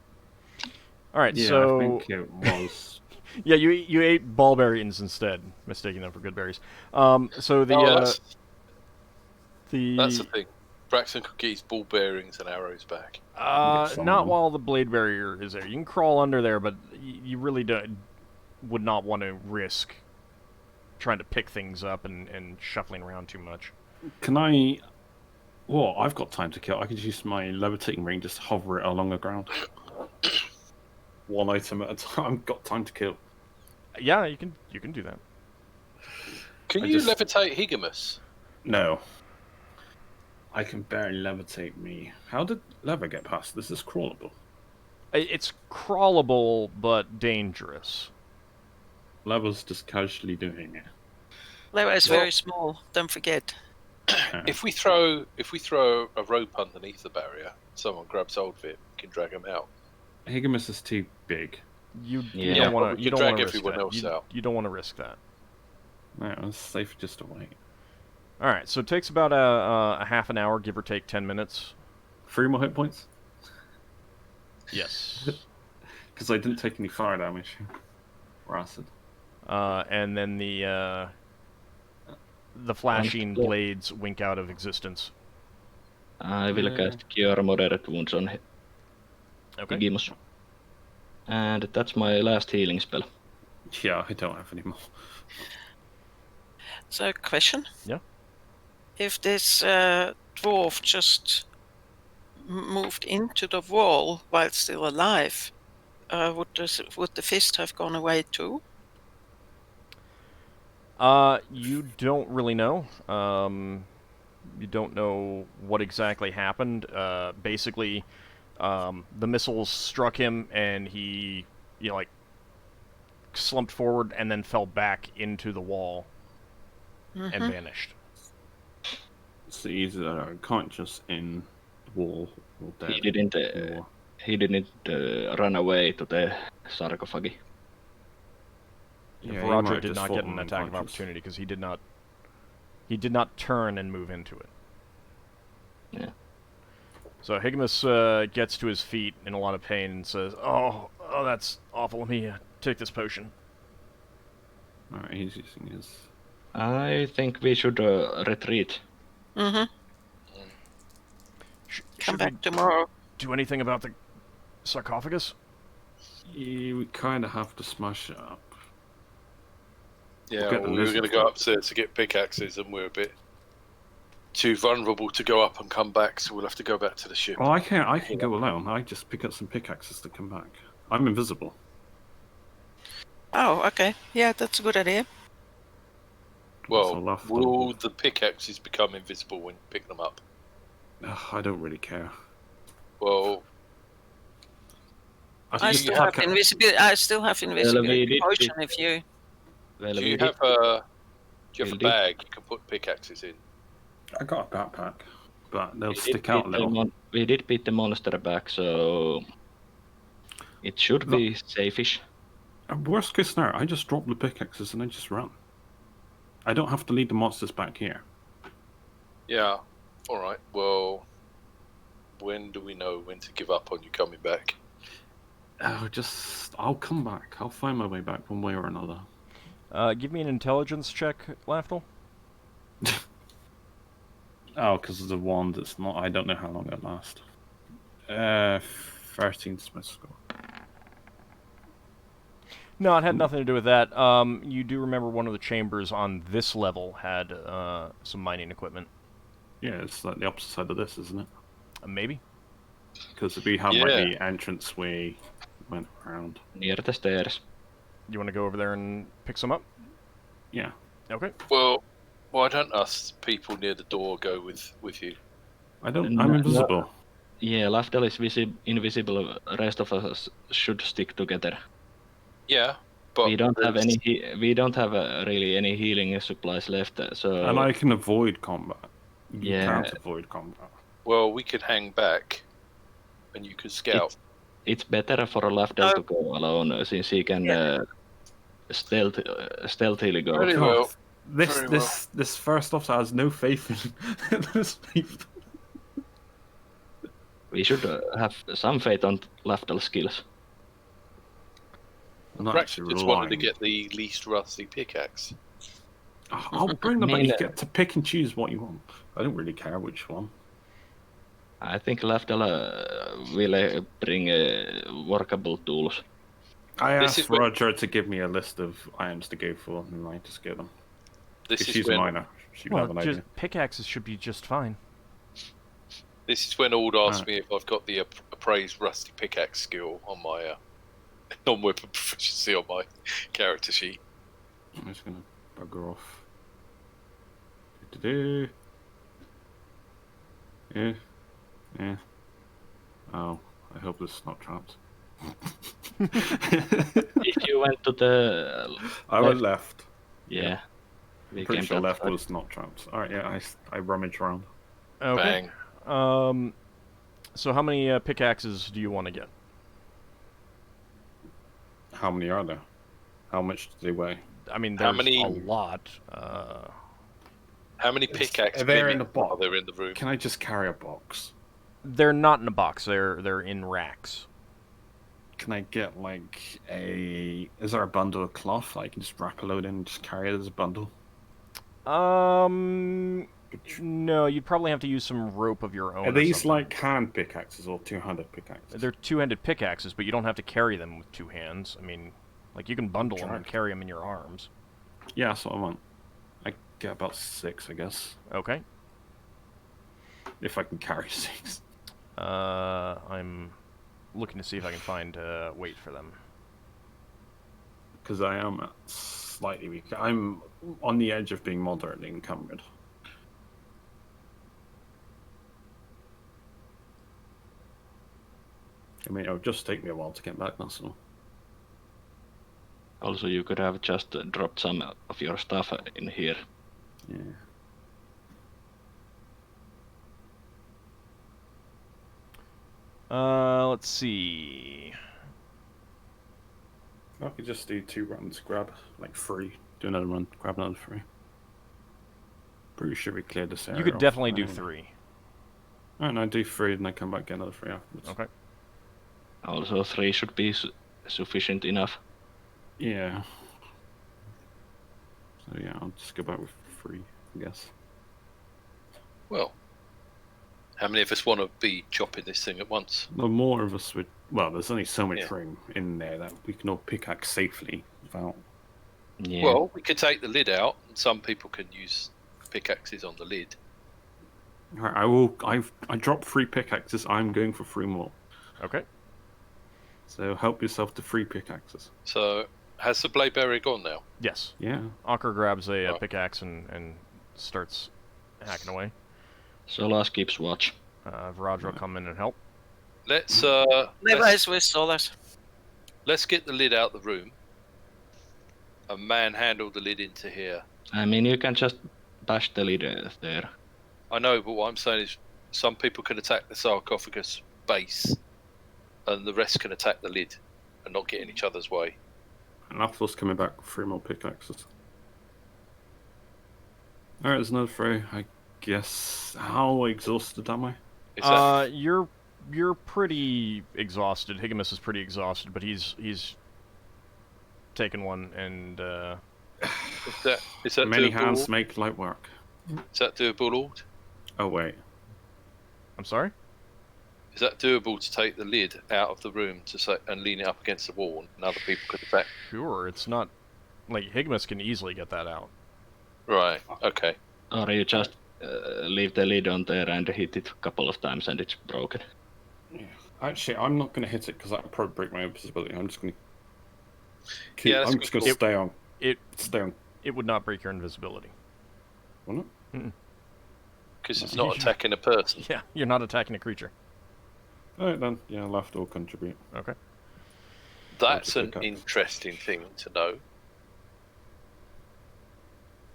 Alright, Yeah, so... I think it was. Yeah, you ate ballberries instead, mistaking them for good berries. So the... Oh, that's the thing. Braxton could get his ball bearings and arrows back. not while the blade barrier is there. You can crawl under there, but you really would not want to risk trying to pick things up and shuffling around too much. Can I? Well, I've got time to kill. I could use my levitating ring, just hover it along the ground. One item at a time. I've got time to kill. Yeah, you can do that. Can I you just- levitate Higgimus? No. I can barely levitate me. How did Lever get past? This is crawlable. It's crawlable, but dangerous. Lever's just casually doing it. Lewa is Well- very small, don't forget. If we throw a rope underneath the barrier, someone grabs hold of it, we can drag him out. Higgimus is too big. You Yeah, don't want but to. we You can don't drag want to risk everyone that. else out. You don't want to risk that. No, it's safe just to wait. All right, so it takes about a half an hour, give or take 10 minutes. 3 more hit points? Yes. Because I didn't take any fire damage. Or acid. And then the flashing blades wink out of existence. I will cast Cure Moderate Wounds on Okay. Higgimus. And that's my last healing spell. Yeah, I don't have any more. So, question? Yeah. If this dwarf just moved into the wall while still alive, would the fist have gone away too? You don't really know. You don't know what exactly happened. Basically, the missiles struck him, and he, slumped forward and then fell back into the wall and vanished. So he's conscious in the wall. Or dead. He didn't run away to the sarcophagi. Yeah, he Roger might have did just not get fallen an attack of unconscious. opportunity because he did not turn and move into it. Yeah. So Higgimus gets to his feet in a lot of pain and says, "Oh, that's awful. Let me take this potion." Alright, he's using his. I think we should retreat. Mm-hmm. Come Should back we tomorrow. do anything about the sarcophagus? Yeah, we kind of have to smash it up. Yeah, Get the well, we were going to lizards go up. upstairs to get pickaxes, and we're a bit too vulnerable to go up and come back, so we'll have to go back to the ship. Well, I can go alone. I just pick up some pickaxes to come back. I'm invisible. Oh, okay. Yeah, that's a good idea. Well, So left will on- the pickaxes become invisible when you pick them up? Ugh, I don't really care. Well, I I can just still have attack it. invisibility. I still have invisibility did potion if you. Well, Do we you did, have a we did- bag you can put pickaxes in? I got a backpack, but they'll we did stick out a beat the little. we did beat the monster back, so it should No. be safe-ish. Worst case scenario, I just drop the pickaxes and I just run. I don't have to lead the monsters back here. Yeah. All right. Well, when do we know when to give up on you coming back? I'll come back. I'll find my way back one way or another. Give me an intelligence check, Lafdul. Oh, because of the wand, it's not. I don't know how long it lasts. 13's my score. No, it had nothing to do with that. You do remember one of the chambers on this level had some mining equipment. Yeah, it's like the opposite side of this, isn't it? Maybe. Because we have Yeah. like the entrance way went around. Near the stairs. You want to go over there and pick some up? Yeah. Okay. Well, why don't us people near the door go with you? I'm No. invisible. Yeah, Lafdul is invisible. Rest of us should stick together. Yeah, but We don't have there's- any. We don't have really any healing supplies left. So And I can avoid combat. You Yeah. can't avoid combat. Well, we could hang back, and you could scout. it's better for Lafdul to go alone since he can stealthily go. Very God, well. This Very this first officer has no faith in this people. We should have some faith on Lafdul's skills. I'm not Braxton actually just wanted to relying. get the least rusty pickaxe. I'll bring them, but mean, you get to pick and choose what you want. I don't really care which one. I think Lafdul will bring workable tools. I This asked is when- Roger to give me a list of items to go for, and I just get them. This If is she's a when miner, she would Well, have an just idea. pickaxes should be just fine. Ald asked Alright. me if I've got the appraised rusty pickaxe skill on my non-weapon proficiency on my character sheet. I'm just gonna bugger off. Do-do-do. Yeah. Yeah. Oh, I hope this is not trapped. If you went to the I went left. yeah, we I'm pretty came sure that left side. was not trapped. Alright, yeah, I rummage around. Okay. Bang. So how many pickaxes do you want to get? How many are there? How much do they weigh? I mean, How there's many- a lot. How many pickaxe they're in mimics the box. are there in the room? Can I just carry a box? They're not in a box. They're in racks. Can I get like a? Is there a bundle of cloth I can just wrap a load in and just carry it as a bundle? No, you'd probably have to use some rope of your own. Are or these something. like hand pickaxes or two-handed pickaxes? They're two-handed pickaxes, but you don't have to carry them with two hands. I mean, like you can bundle them and Drag. carry them in your arms. Yeah, that's what I want. I get about 6, I guess, Okay. if I can carry 6. I'm looking to see if I can find weight for them. Because I am slightly weak. I'm on the edge of being moderately encumbered. I mean, it'll just take me a while to get back, that's all. Also, you could have just dropped some of your stuff in here. Yeah. Let's see. I could just do 2 runs, grab like 3, do another run, grab another 3. Pretty sure we cleared this area. You could off definitely do anyway. 3. Alright, no, do 3 and then come back get another 3 afterwards. Okay. Also, 3 should be sufficient enough. Yeah. So yeah, I'll just go back with 3, I guess. Well, how many of us want to be chopping this thing at once? The more of us would. Well, there's only so much Yeah. room in there that we can all pickaxe safely without. Yeah. Well, we could take the lid out, and some people can use pickaxes on the lid. Alright, I will. I dropped 3 pickaxes. I'm going for 3 more. Okay. So help yourself to 3 pickaxes. So, has the blade barrier gone now? Yes. Yeah. Ockar grabs a Oh. pickaxe and starts hacking away. Solas keeps watch. Viraj will come in and help. Let's Levi's with Solas. Let's get the lid out the room and manhandle the lid into here. I mean, you can just bash the lid there. I know, but what I'm saying is some people can attack the sarcophagus base and the rest can attack the lid and not get in each other's way. And Lafdul's coming back with 3 more pickaxes. Alright, there's another throw, I guess. How exhausted am I? Is that, You're pretty exhausted. Higimus is pretty exhausted, but he's taken one and is that Many doable? hands make light work. Is that doable, Lord? Oh, wait. I'm sorry? Is that doable to take the lid out of the room and lean it up against the wall and other people could attack? Sure, it's not like Higimus can easily get that out. Right, okay. Or you just leave the lid on there and hit it a couple of times and it's broken. Yeah. Actually, I'm not going to hit it because that would probably break my invisibility. I'm just going to... Yeah, that's I'm just going to cool. stay on. It Stay on. it would not break your invisibility. Will it? Because it's not attacking a person. Yeah, you're not attacking a creature. Alright then. Yeah, Lafdul will contribute. Okay. That's an pick up. interesting thing to know.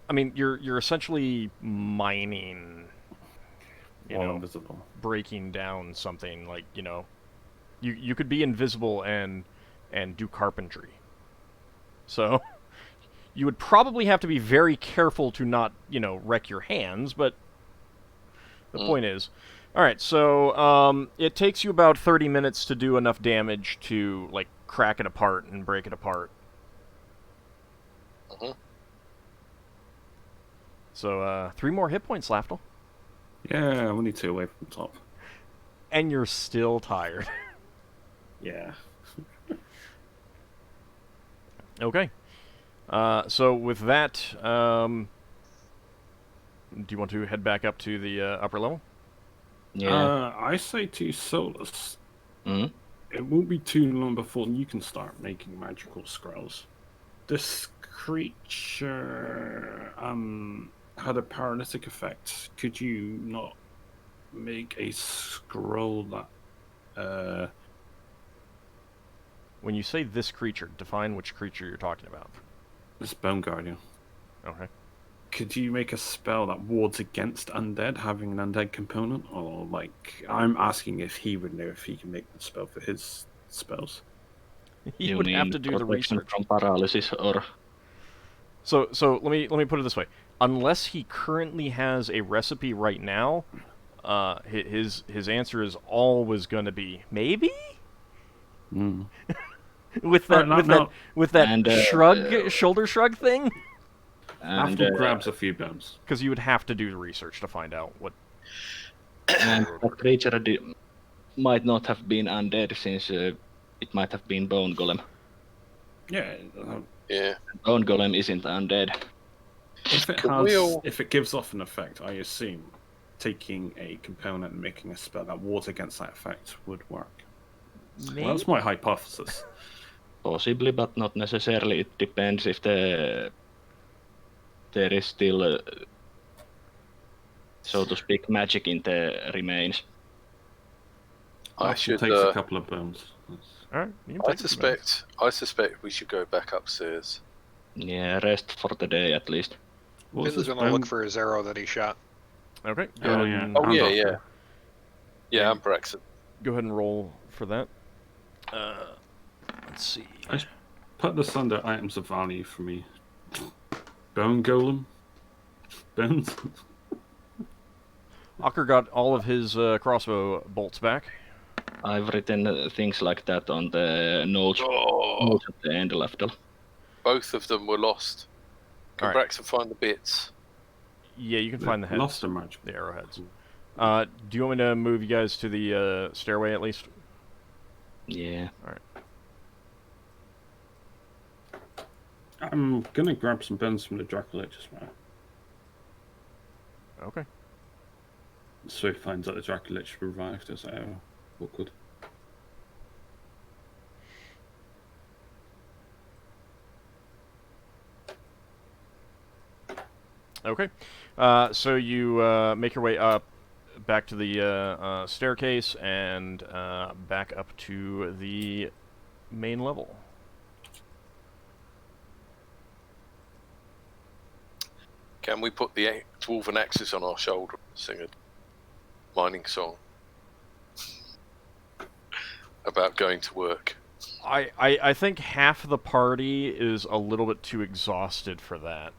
I mean, you're essentially mining, you While know, invisible. breaking down something like, you could be invisible and do carpentry. So you would probably have to be very careful to not, wreck your hands, but the point is, all right, so it takes you about 30 minutes to do enough damage to like crack it apart and break it apart. Mhm. So 3 more hit points, Lafdul. Yeah, we need 2 away from the top. And you're still tired. Yeah. Okay. So with that, do you want to head back up to the upper level? Yeah. I say to Solas, Mhm. it won't be too long before you can start making magical scrolls. This creature had a paralytic effect. Could you not make a scroll that When you say this creature, define which creature you're talking about. this Bone Guardian? Okay. Could you make a spell that wards against undead, having an undead component? Or, I'm asking if he would know if he can make the spell for his spells. You You would have mean to do the protection research. from paralysis or... So let me put it this way: unless he currently has a recipe right now, his answer is always going to be maybe. Mm. with that No. And, shoulder shrug thing, And, After grabs a few bones. because you would have to do the research to find out what. and that creature might not have been undead since it might have been Bone Golem. Yeah. Yeah. Bone Golem isn't undead. If it gives off an effect, I assume taking a component and making a spell that wards against that effect would work. Well, that's my hypothesis. Possibly, but not necessarily. It depends if there is still, so to speak, magic in the remains. I It should. takes a couple of bones. All right. You can I take a few minutes. suspect we should go back upstairs. Yeah, rest for the day at least. What was Finn's this gonna bone? look for his arrow that he shot. Okay. Oh, yeah. Oh, I'm yeah, Doctor. yeah. Yeah, I'm Braxon. Go ahead and roll for that. Let's see. Put this under items of value for me. Bone Golem? Bones? Ockar got all of his crossbow bolts back. I've written things like that on the notes, Oh, notes at the end, Lafdul. both of them were lost. Can Alright. Braxton find the bits? Yeah, you can find the heads. Lost a magic. The arrowheads. Do you want me to move you guys to the stairway at least? Yeah. I'm gonna grab some bones from the Dracolich as well. Okay. So he finds out the Dracolich revived as awkward. Okay. So you make your way up, back to the staircase, and back up to the main level. Can we put the dwarven axes on our shoulder and sing a mining song about going to work? I think half the party is a little bit too exhausted for that.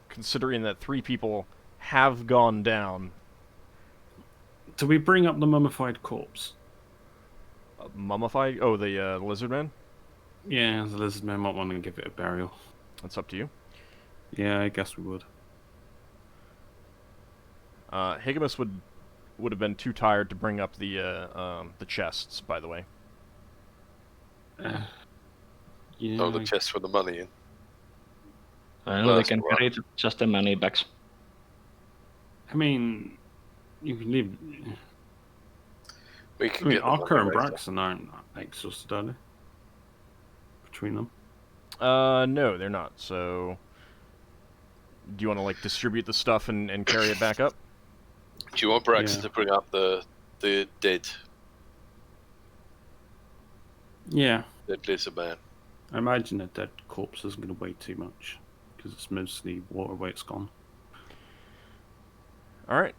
Considering that 3 people have gone down. Do we bring up the mummified corpse? Mummified? Oh, the lizard man? Yeah, the lizard man might want to give it a burial. That's up to you. Yeah, I guess we would. Higamus would have been too tired to bring up the chests, by the way. Yeah. Oh, the chest with the money in. Well, Well, we that's can all right. carry just the money bags. I mean, you can leave. We I can mean, get the money Ockar and later. Braxon aren't exhausted, are they? Between them. No, they're not. So, do you want to like distribute the stuff and carry it back up? Do you want Braxon Yeah. to bring up the dead Yeah. lizard man? I imagine that that corpse isn't going to weigh too much because it's mostly water weight's gone. All right.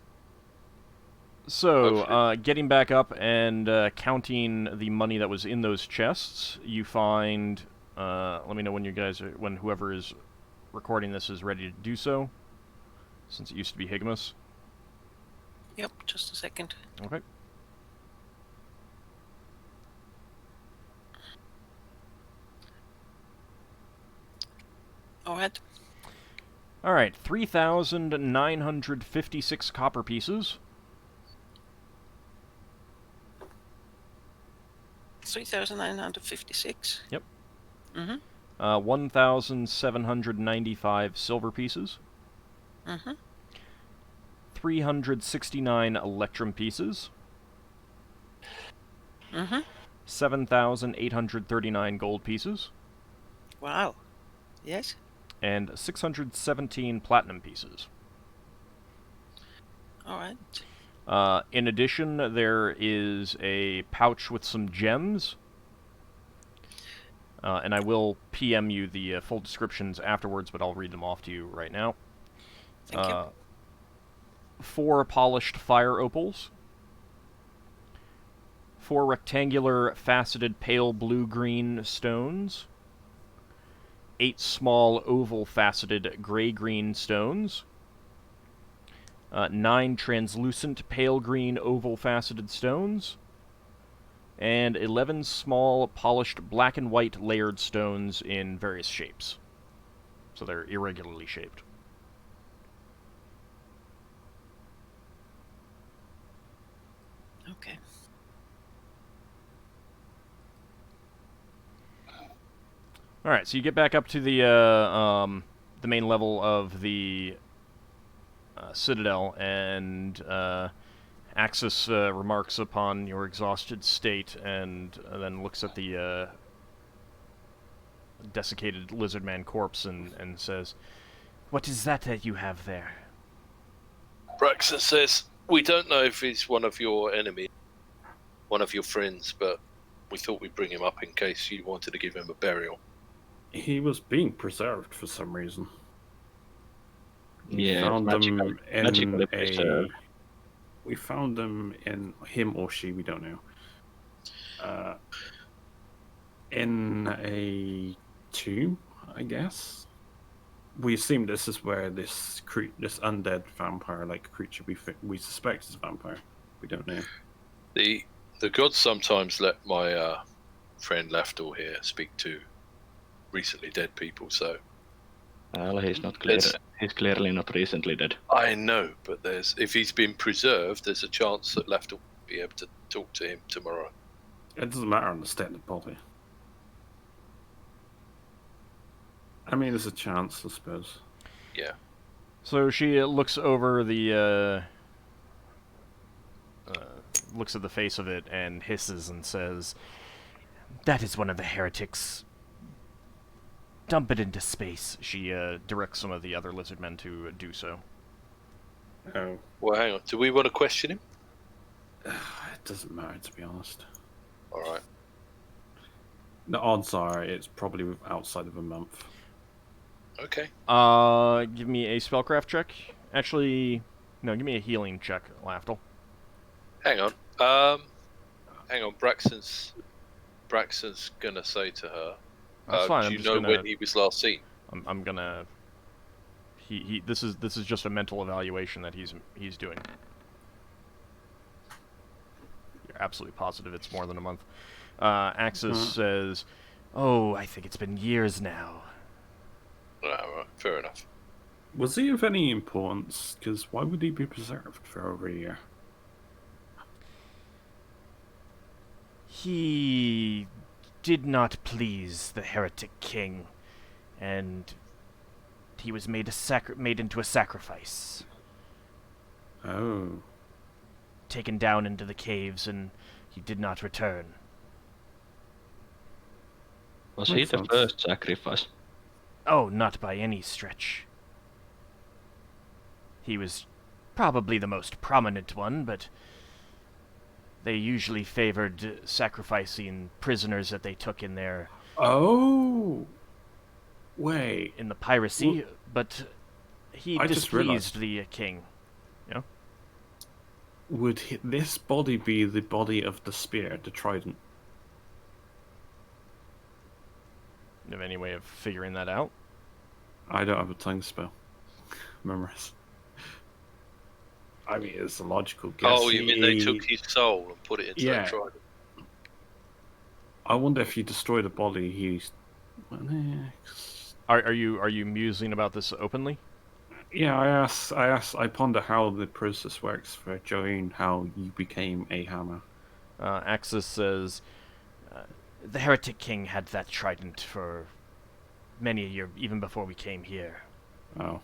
So, Hopefully. getting back up and counting the money that was in those chests, you find. Let me know when you guys are, when whoever is recording this is ready to do so, since it used to be Higamus. Yep, just a second. Okay. Go ahead. All right, 3,956 copper pieces. 3,956. Yep. Mm-hmm. 1,795 silver pieces. Mm-hmm. 369 electrum pieces. Mm-hmm. 7,839 gold pieces. Wow. Yes. And 617 platinum pieces. All right. In addition, there is a pouch with some gems. And I will PM you the full descriptions afterwards, but I'll read them off to you right now. Thank you. 4 polished fire opals. 4 rectangular faceted pale blue-green stones. 8 small oval faceted gray-green stones. 9 translucent pale green oval faceted stones. And 11 small polished black and white layered stones in various shapes. So they're irregularly shaped. Okay. All right, so you get back up to the main level of the citadel, and Axis remarks upon your exhausted state, and then looks at the desiccated lizardman corpse and says, "What is that you have there?" Braxon says, we don't know if he's one of your enemies, one of your friends, but we thought we'd bring him up in case you wanted to give him a burial. He was being preserved for some reason. We Yeah, found them magically in preserved. We found them in him or she, we don't know. In a tomb, I guess. We assume this is where this undead vampire-like creature we suspect is a vampire. We don't know. The gods sometimes let my friend Lafdul here speak to recently dead people, so Well, he's not clear. It's- He's clearly not recently dead. I know, but if he's been preserved, there's a chance that Lafdul will be able to talk to him tomorrow. It doesn't matter on the state of the body. I mean, there's a chance, I suppose. Yeah. So she looks over the looks at the face of it and hisses and says, "That is one of the heretics. Dump it into space." She directs some of the other lizard men to do so. Oh, Well, hang on. Do we want to question him? it doesn't matter, to be honest. All right. The odds are it's probably outside of a month. Okay. Give me a spellcraft check. Actually, no, give me a healing check, Lafdul. Hang on. Hang on. Braxon's gonna say to her. That's fine. Do I'm you just know gonna. when he was last seen? I'm gonna. This is just a mental evaluation that he's doing. You're absolutely positive it's more than a month. Axis says, "Oh, I think it's been years now." Right, fair enough. Was he of any importance? Because why would he be preserved for over a year? He did not please the heretic king, and he was made into a sacrifice. Oh. Taken down into the caves, and he did not return. Was he Makes the sense. first sacrifice? Oh, not by any stretch. He was probably the most prominent one, but they usually favored sacrificing prisoners that they took in their Oh. Wait. in the piracy, but he I just realized. displeased the king. Would this body be the body of the spear, the trident? You have any way of figuring that out? I don't have a tongue spell. Memorize. I mean, it's a logical guess. Oh, you mean they took his soul and put it into Yeah. that trident? I wonder if you destroy the body, he's. Are you musing about this openly? Yeah, I ponder how the process works for Joanne, how you became a hammer. Axis says, the heretic king had that trident for many a year, even before we came here. Oh.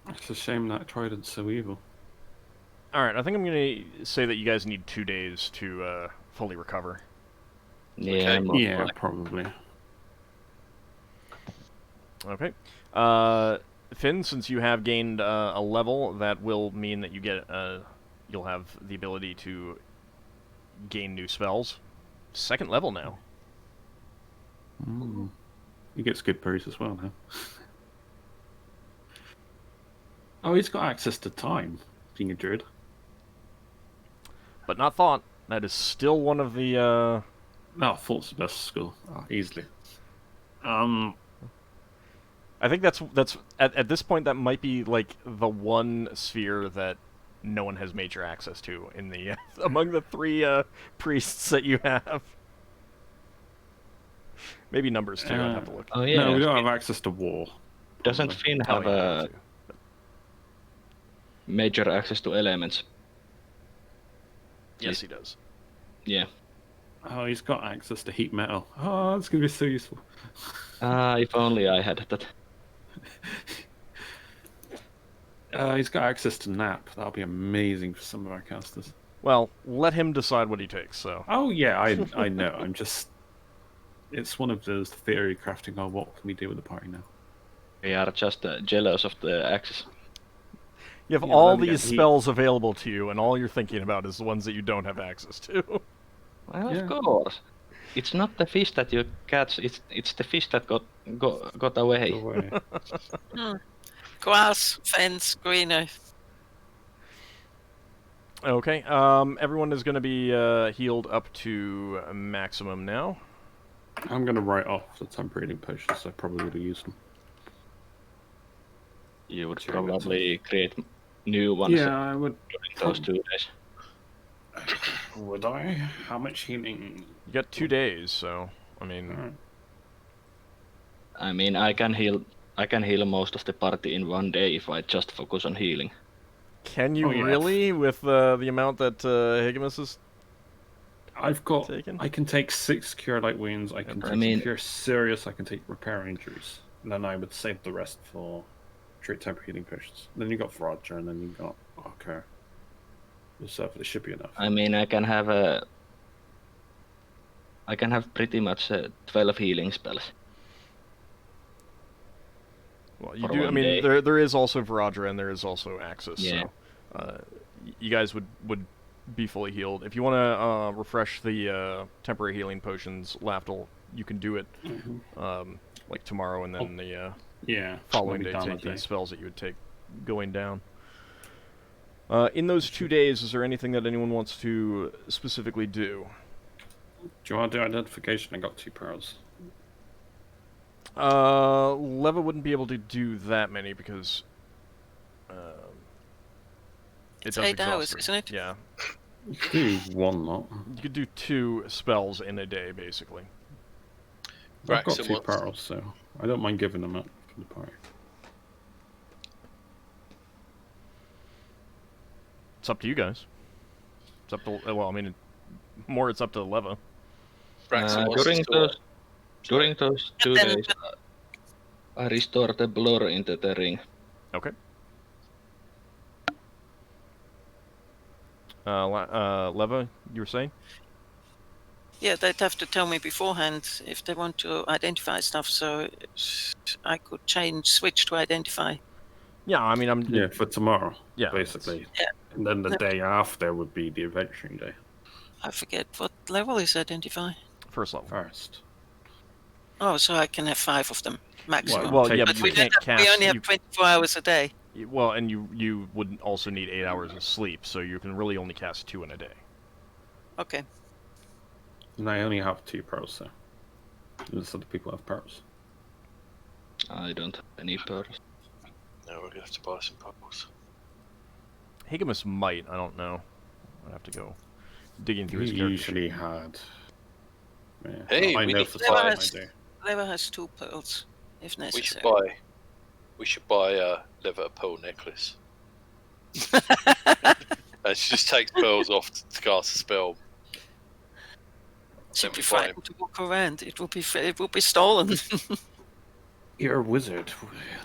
It's a shame that trident's so evil. Alright, I think I'm going to say that you guys need 2 days to fully recover. Yeah, Okay. most Yeah, likely. probably. Okay. Finn, since you have gained a level, that will mean that you get you'll have the ability to gain new spells. 2nd level now. He gets good berries as well now. Oh, he's got access to time, being a druid. But not thought. That is still one of the No, thought's the best skill, easily. I think that's at this point that might be like the one sphere that no one has major access to in the among the 3 priests that you have. Maybe numbers too. I'd have to look. Oh yeah. No, we don't have access to war. Doesn't probably. Finn Oh, have yeah, a major access to elements? yes, he does. Yeah. Oh, he's got access to heat metal. Oh, that's gonna be so useful. If only I had that. He's got access to nap. That'll be amazing for some of our casters. Well, let him decide what he takes. So. Oh yeah, I know. I'm just. It's one of those theory crafting. Oh, what can we do with the party now? We are just jealous of the access. You have Yeah, all then again, these spells available to you, and all you're thinking about is the ones that you don't have access to. Well, Yeah. of course. It's not the fish that you catch. It's the fish that got away. Go away. Grass, fence, greenery. Okay. Everyone is going to be healed up to maximum now. I'm gonna write off the temporary healing potions. I probably would have used them. You would Sure, probably create new ones Yeah, I would. during those 2 days. Would I? How much healing? You got 2 days, so I mean, Alright. I mean, I can heal most of the party in 1 day if I just focus on healing. can you Oh, yeah. really with the amount that Higimus is? I've got. Taken? I can take 6 cure light wounds. I can I take mean- cure serious. I can take repair injuries. And then I would save the rest for treat temporary healing potions. Then you got Roger, and then you got Ockar. So it should be enough. I mean, I can have pretty much 12 healing spells. Well, you for do. I one mean, day. there is also Viradra and there is also Axis. Yeah. So, you guys would be fully healed. If you want to refresh the temporary healing potions, Lafdul, you can do it like tomorrow, and then the Yeah. following day take the spells that you would take going down. In those 2 days, is there anything that anyone wants to specifically do? Do you want to do identification? I got 2 pearls. Leva wouldn't be able to do that many because it It's does 8 exhaust hours, her. isn't it? Yeah. You could do 1 lot. You could do 2 spells in a day, basically. I've got Braxon 2 wants- pearls, so I don't mind giving them up for the party. It's up to you guys. It's up to well, I mean, more it's up to Leva. Braxon wants to store- During those 2 then- days, I restore the blur into the ring. Okay. Leva, you were saying? Yeah, they'd have to tell me beforehand if they want to identify stuff, so I could switch to identify. Yeah, I mean, Yeah, for tomorrow, yeah, basically. Yeah. And then the day after would be the adventuring day. I forget what level is identify. first level. First. Oh, so I can have 5 of them maximum. Well, take- yeah, but but we, you can't we cast. only have 24 hours a day. Well, and you would also need 8 hours of sleep, so you can really only cast 2 in a day. Okay. And I only have 2 pearls, so. Most other people have pearls. I don't have any pearls. No, we're gonna have to buy some pearls. Higamus might. I don't know. I'd have to go digging through We his character. usually had. Yeah. Hey, I we know need for to certain buy- I do. Lever has 2 pearls, if We should necessary. buy Leva a pearl necklace. And she just takes pearls off to cast a spell. She'd Then be we buy frightened to walk around. It would be stolen. You're a wizard.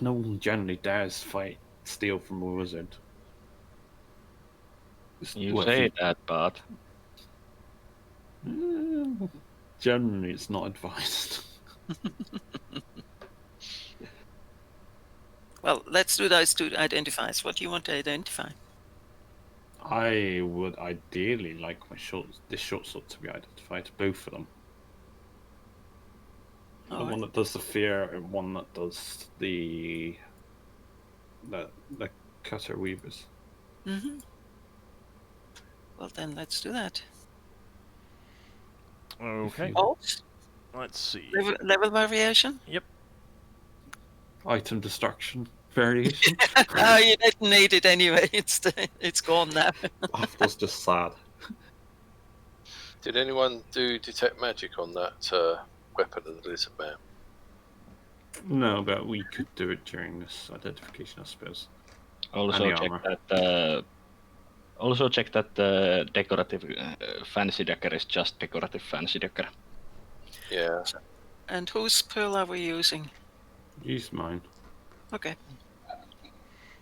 No one generally dares steal from a wizard. You Well, say if that, but Generally, it's not advised. Well, let's do those 2 identifiers. What do you want to identify? I would ideally like this short sword to be identified, both of them. The All one that does the fear and one that does the cutter weavers. Mm-hmm. Well, then let's do that. Okay. Alt, Let's see. level variation. Item destruction variation. Oh, you didn't need it anyway. It's gone now. Oh, that's just sad. Did anyone do detect magic on that weapon of the lizard man? No, but we could do it during this identification, I suppose. also Any check armor. that. Also check that the decorative fancy decker is just decorative fancy decker. Yeah. And whose pearl are we using? Use mine Okay.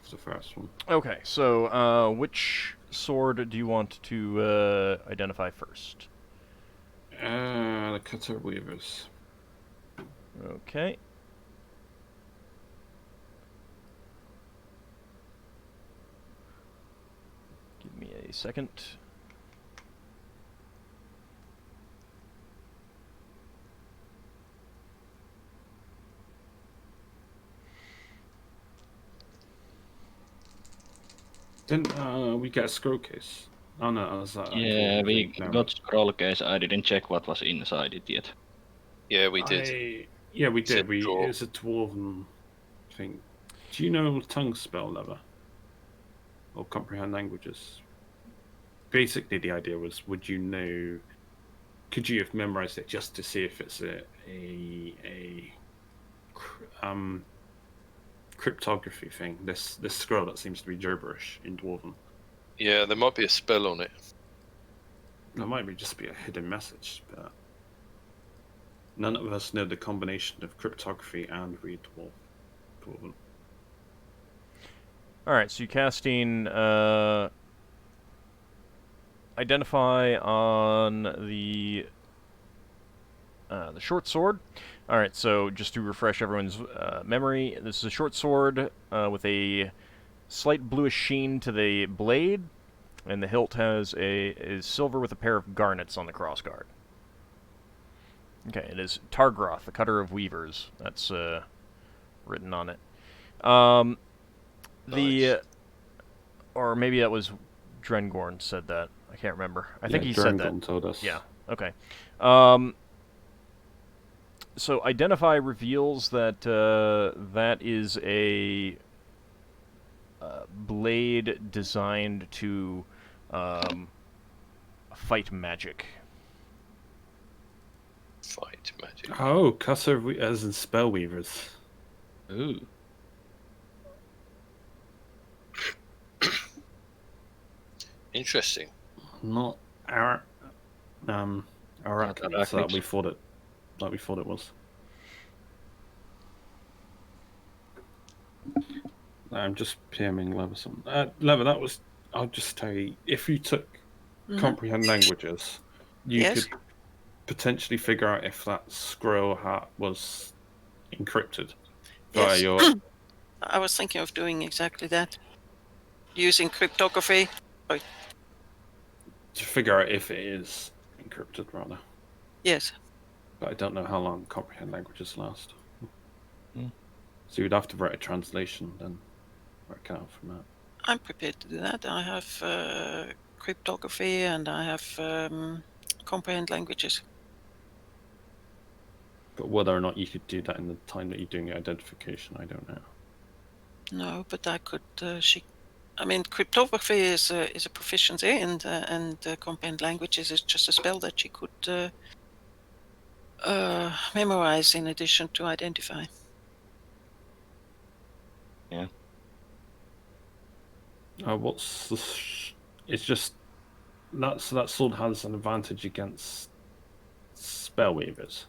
for the first one. Okay, so which sword do you want to identify first? The cutter weavers. Okay. Give me a second. Didn't we get a scroll case? Oh no, was that? Yeah, we No. got scroll case. I didn't check what was inside it yet. Yeah, we did. Yeah, we It's a did. It dwarf. was a dwarven thing. Do you know tongue spell lever? Or comprehend languages? Basically, the idea was, could you have memorized it just to see if it's cryptography thing? This scroll that seems to be gibberish in dwarven. Yeah, there might be a spell on it. That might just be a hidden message, but none of us know the combination of cryptography and read dwarven. Alright, so you're casting identify on the short sword. All right, so just to refresh everyone's memory, this is a short sword with a slight bluish sheen to the blade, and the hilt is silver with a pair of garnets on the crossguard. Okay, it is Targroth, the Cutter of Weavers. That's written on it. Nice. Or maybe that was Drengorn said that. I can't remember. I think he said that. Told us. Yeah. Okay. So Identify reveals that that is a blade designed to fight magic. Fight magic. Oh, as in spell weavers. Ooh. Interesting. Not our Not arachnids that arachnids. we thought it was. I'm just PMing Leverson. Lever, that was. I'll just tell you, if you took comprehend languages, you Yes. could potentially figure out if that scroll hat was encrypted via Yes. your. I was thinking of doing exactly that. Using cryptography. To figure out if it is encrypted, rather. Yes. But I don't know how long comprehend languages last. Mm. So you'd have to write a translation, then work out from that. I'm prepared to do that. I have cryptography and I have comprehend languages. But whether or not you could do that in the time that you're doing your identification, I don't know. No, but I could. I mean, cryptography is a proficiency, and comprehend languages is just a spell that you could memorize in addition to identify. Yeah. What's the? It's just that sword has an advantage against spell weavers.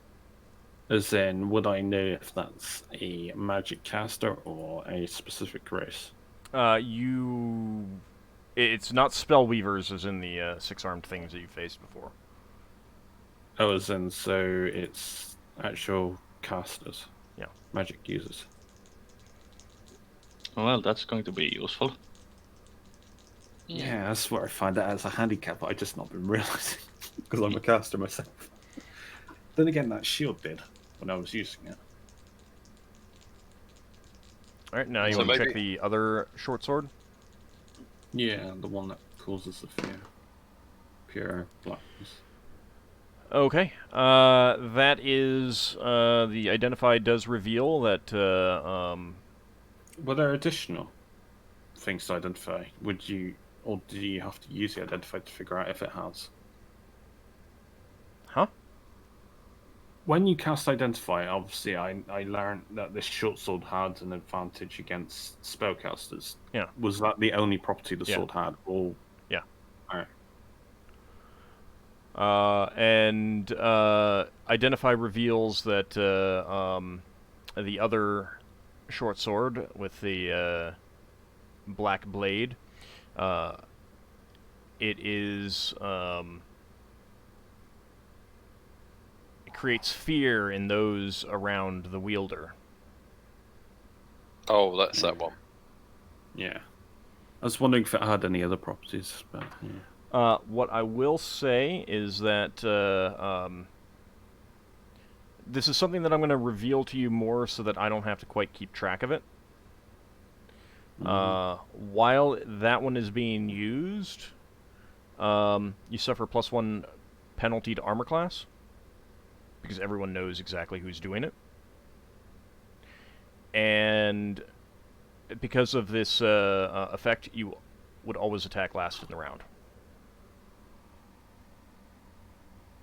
As in, would I know if that's a magic caster or a specific race? It's not spellweavers as in the six-armed things that you faced before. Oh, as in, so it's actual casters. Yeah. Magic users. Well, that's going to be useful. Yeah, that's where I find that as a handicap, but I've just not been realizing because I'm a caster myself. Then again, that shield did when I was using it. All right, now you So want to check maybe- the other short sword? Yeah, the one that causes the fear. Pure blackness. Okay. That is the Identify does reveal that Were there additional things to identify? Would you, or do you have to use the identify to figure out if it has? Huh? When you cast identify, obviously I learned that this short sword had an advantage against spellcasters. Yeah. Was that the only property the Yeah. sword had? Or Yeah. Alright. And Identify reveals that the other short sword with the black blade, it is it creates fear in those around the wielder. Oh, that's that one. Yeah. I was wondering if it had any other properties, but yeah. What I will say is that this is something that I'm going to reveal to you more so that I don't have to quite keep track of it. While that one is being used, you suffer +1 penalty to armor class, because everyone knows exactly who's doing it. And because of this effect, you would always attack last in the round.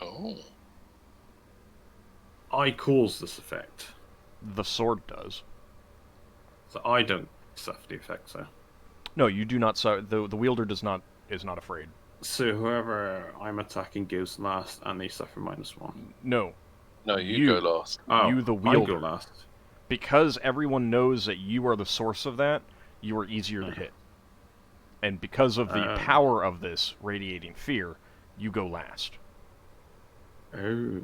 Oh. I cause this effect. The sword does. So I don't suffer the effect, so. No, you do not. The wielder is not afraid. So whoever I'm attacking goes last and they suffer -1. No, No, you go last. Oh, You, the I wielder. go last. Because everyone knows that you are the source of that, you are easier to hit. And because of the power of this radiating fear, you go last. Oh.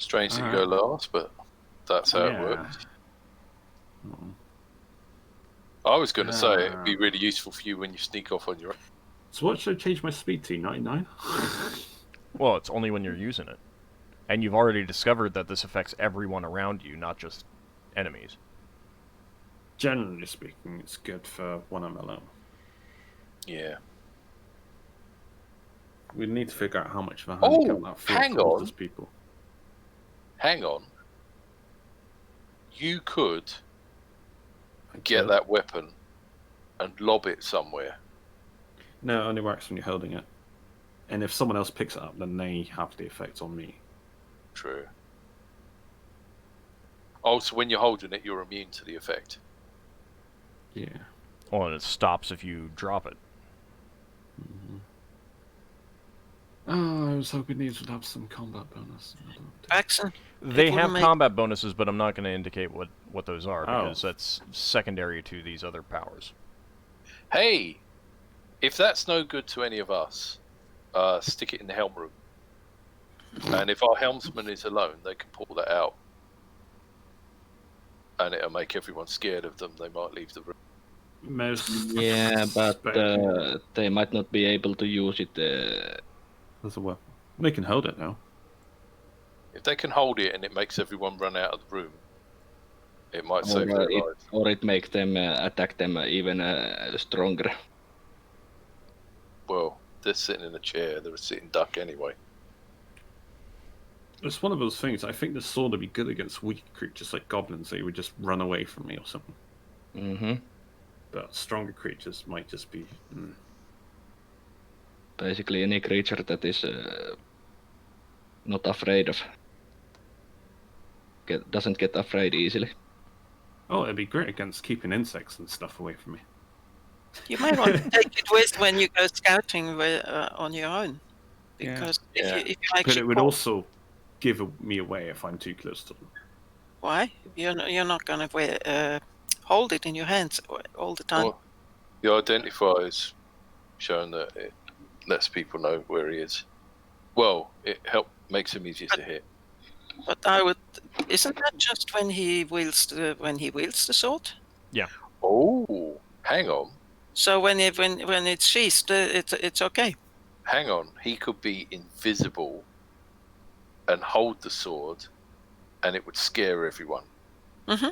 Strange that you go last, but that's how it works. Oh. I was going to say it'd be really useful for you when you sneak off on your own. So what should I change my speed to? 99? Well, it's only when you're using it. And you've already discovered that this affects everyone around you, not just enemies. Generally speaking, it's good for when I'm alone. Yeah. We need to figure out how much of a handicap that fear causes people. Hang on. You could get that weapon and lob it somewhere. No, it only works when you're holding it. And if someone else picks it up, then they have the effect on me. True. Also, when you're holding it, you're immune to the effect. Yeah. Well, and it stops if you drop it. Mm-hmm. Oh, I was hoping these would have some combat bonus. Braxon. They have combat bonuses, but I'm not going to indicate what those are, because Oh. that's secondary to these other powers. Hey! If that's no good to any of us, stick it in the helm room. And if our helmsman is alone, they can pull that out. And it'll make everyone scared of them. They might leave the room. Yeah, but they might not be able to use it. As a weapon. They can hold it now. If they can hold it and it makes everyone run out of the room, it might save their lives. Or it makes them attack them even stronger. Well, they're sitting in a chair. They're a sitting duck anyway. It's one of those things. I think the sword would be good against weak creatures like goblins. They would just run away from me or something. Mm-hmm. But stronger creatures might just be... Basically, any creature that is not afraid of... doesn't get afraid easily. Oh, it'd be great against keeping insects and stuff away from me. You might want to take it with when you go scouting on your own. Because if you But actually it would also give me away if I'm too close to them. Why? You're not going to hold it in your hands all the time. Well, the identifier is showing that it lets people know where he is. Well, it makes him easier to hit. But isn't that just when he wields the sword? Yeah. Oh, hang on. So when it's sheathed, it's okay. Hang on. He could be invisible and hold the sword, and it would scare everyone. Mm-hmm.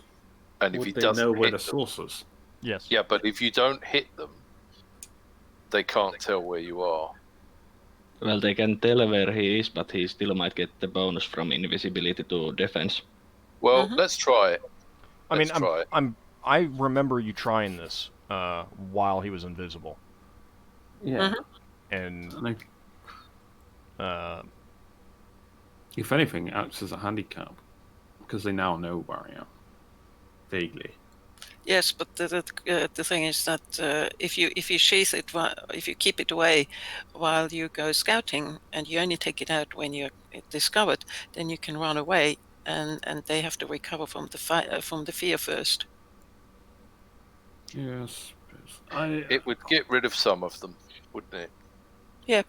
And if Would he they doesn't know where hit the them, source is? Yes. yeah, but if you don't hit them, they can't tell where you are. Well, they can tell where he is, but he still might get the bonus from invisibility to defense. Well, let's try it. I remember you trying this while he was invisible. Yeah. And if anything, it acts as a handicap because they now know where I am. Vaguely. Yes, but the thing is that if you sheath it, if you keep it away while you go scouting, and you only take it out when you're discovered, then you can run away, and they have to recover from the fear first. Yes. It would get rid of some of them, wouldn't it? Yeah.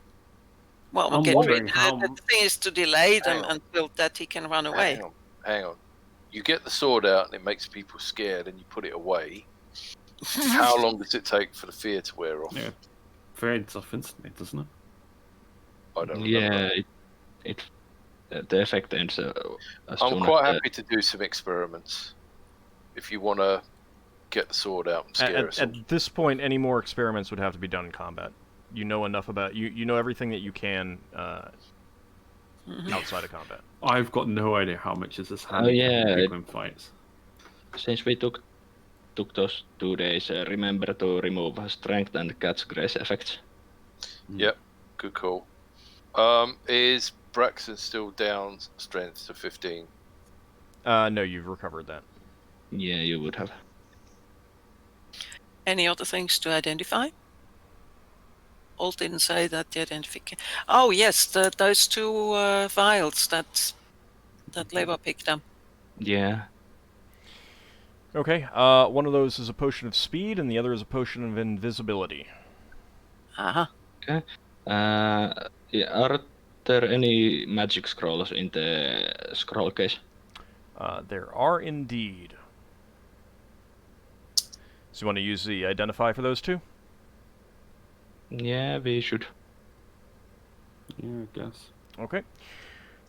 Well, I'm wondering how... the thing is to delay them until that he can run away. Hang on. You get the sword out and it makes people scared and you put it away. How long does it take for the fear to wear off? Yeah. Fades off instantly, doesn't it? I don't remember. Yeah, the effect ends as I'm quite happy to do some experiments. If you want to get the sword out and scare us. At this point, any more experiments would have to be done in combat. You know enough about... You know everything that you can outside of combat. I've got no idea how much is this handicap in fights. Since we took those 2 days, remember to remove strength and catch grace effects. Yep, good call. Is Braxon still down strength to 15? No, you've recovered that. Yeah, you would have. Any other things to identify? Old didn't say that the identification. Oh yes, those 2 vials that Leva picked up. Yeah. Okay, one of those is a potion of speed, and the other is a potion of invisibility. Uh-huh. Okay. Yeah, are there any magic scrolls in the scroll case? There are indeed. So you want to use the identify for those two? Yeah, we should. Yeah, I guess. Okay.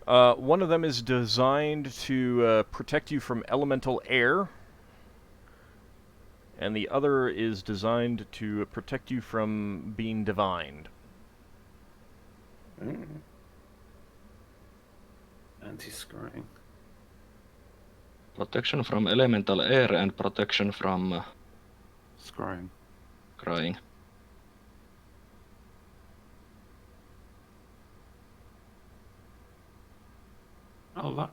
One of them is designed to protect you from elemental air, and the other is designed to protect you from being divined. Anti-scrying. Protection from elemental air and protection from Scrying. crying. Oh, that.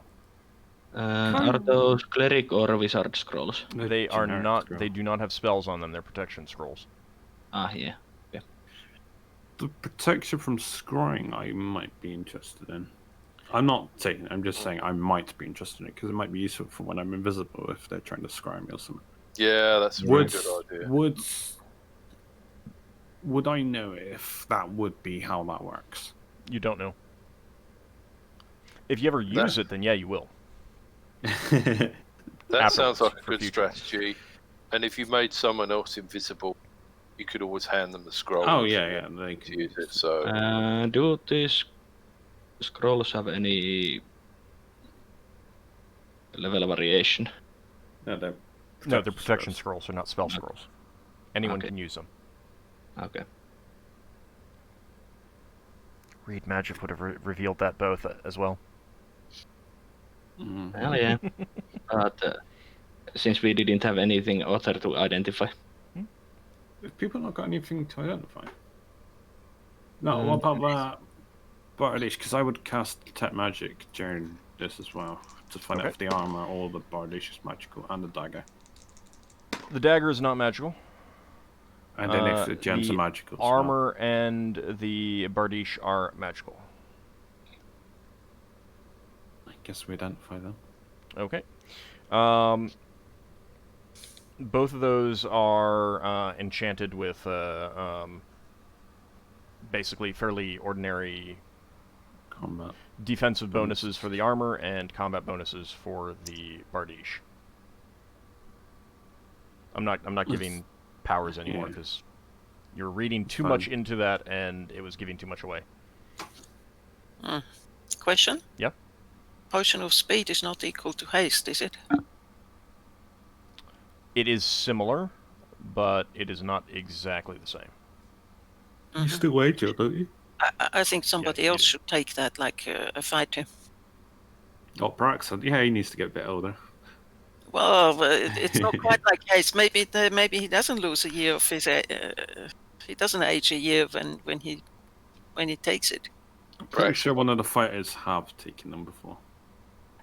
Are those cleric or wizard scrolls? They are generic not. scroll. They do not have spells on them. They're protection scrolls. Ah, yeah. The protection from scrying I might be interested in. I'm not saying, I'm just saying I might be interested in it because it might be useful for when I'm invisible if they're trying to scry me or something. Yeah, that's a really good idea. Would I know if that would be how that works? You don't know. If you ever use it, then yeah, you will. That sounds Afterwards, like a for good future. strategy. And if you made someone else invisible, you could always hand them the scroll. Oh if yeah, you yeah. wanted They to can use it. So Do these scrolls have any level variation? No, they're No, they're protection scrolls. scrolls. They're not spell scrolls. Anyone Okay. can use them. Okay. Read Magic would have revealed that both as well. Mhm. Hell yeah. But since we didn't have anything other to identify. Have people not got anything to identify? No, what about that Bardish? Because I would cast Detect Magic during this as well to find out Okay. if the armor or the Bardish is magical and the dagger. The dagger is not magical. And then if the gems the are magical. as well. armor and the Bardiche are magical. I guess we identify them. Okay. Both of those are enchanted with basically fairly ordinary Combat. defensive bonuses for the armor and combat bonuses for the Bardiche. I'm not giving powers anymore Yeah. because you're reading too Fine. much into that and it was giving too much away. Question? Yeah. Potion of speed is not equal to haste, is it? It is similar, but it is not exactly the same. You still wait, Joe, don't you? I think somebody you else do. should take that, like a fighter. Oh, Braxon. Yeah, he needs to get a bit older. Well, it's not quite like haste. Maybe he doesn't lose a year of his. He doesn't age a year when he takes it. I'm pretty Right. sure one of the fighters have taken them before.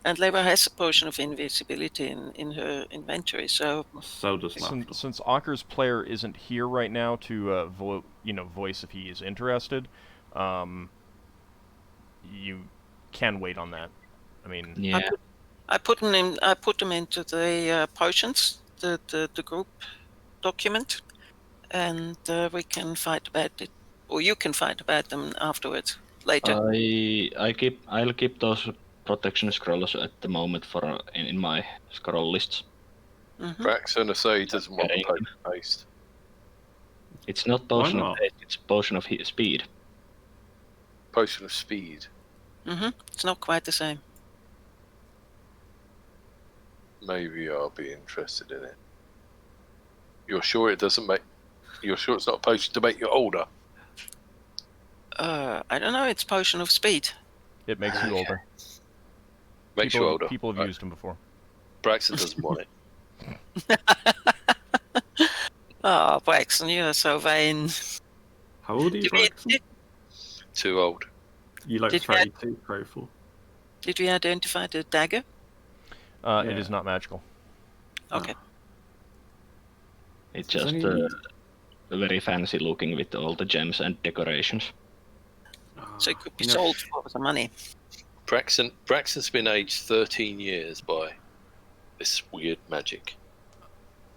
And Leva has a potion of invisibility in her inventory, so So does Lafdul. Since Ockar's player isn't here right now to voice if he is interested, you can wait on that. I mean, Yeah. I put them in. I put them into the potions, the group document, and we can fight about it, or you can fight about them afterwards later. I'll keep those protection scrolls at the moment for in my scroll lists. Mhm. Braxon, I say he doesn't want Carrying potion haste. It's not potion of not? haste, it's potion of speed. Potion of speed. It's not quite the same. Maybe I'll be interested in it. You're sure it doesn't make? You're sure it's not a potion to make you older? I don't know. It's potion of speed. it makes you older. Makes you older. People have Right. used them before. Braxton doesn't want it. Oh, Braxon, you are so vain. How old are you, Did we, Braxon? Too old. You like did we- 32, 34. did we identify the dagger? It Yeah. is not magical. Okay. It's Is just any- very fancy looking with all the gems and decorations. So it could be You know, sold for the money. Braxton's been aged 13 years by this weird magic.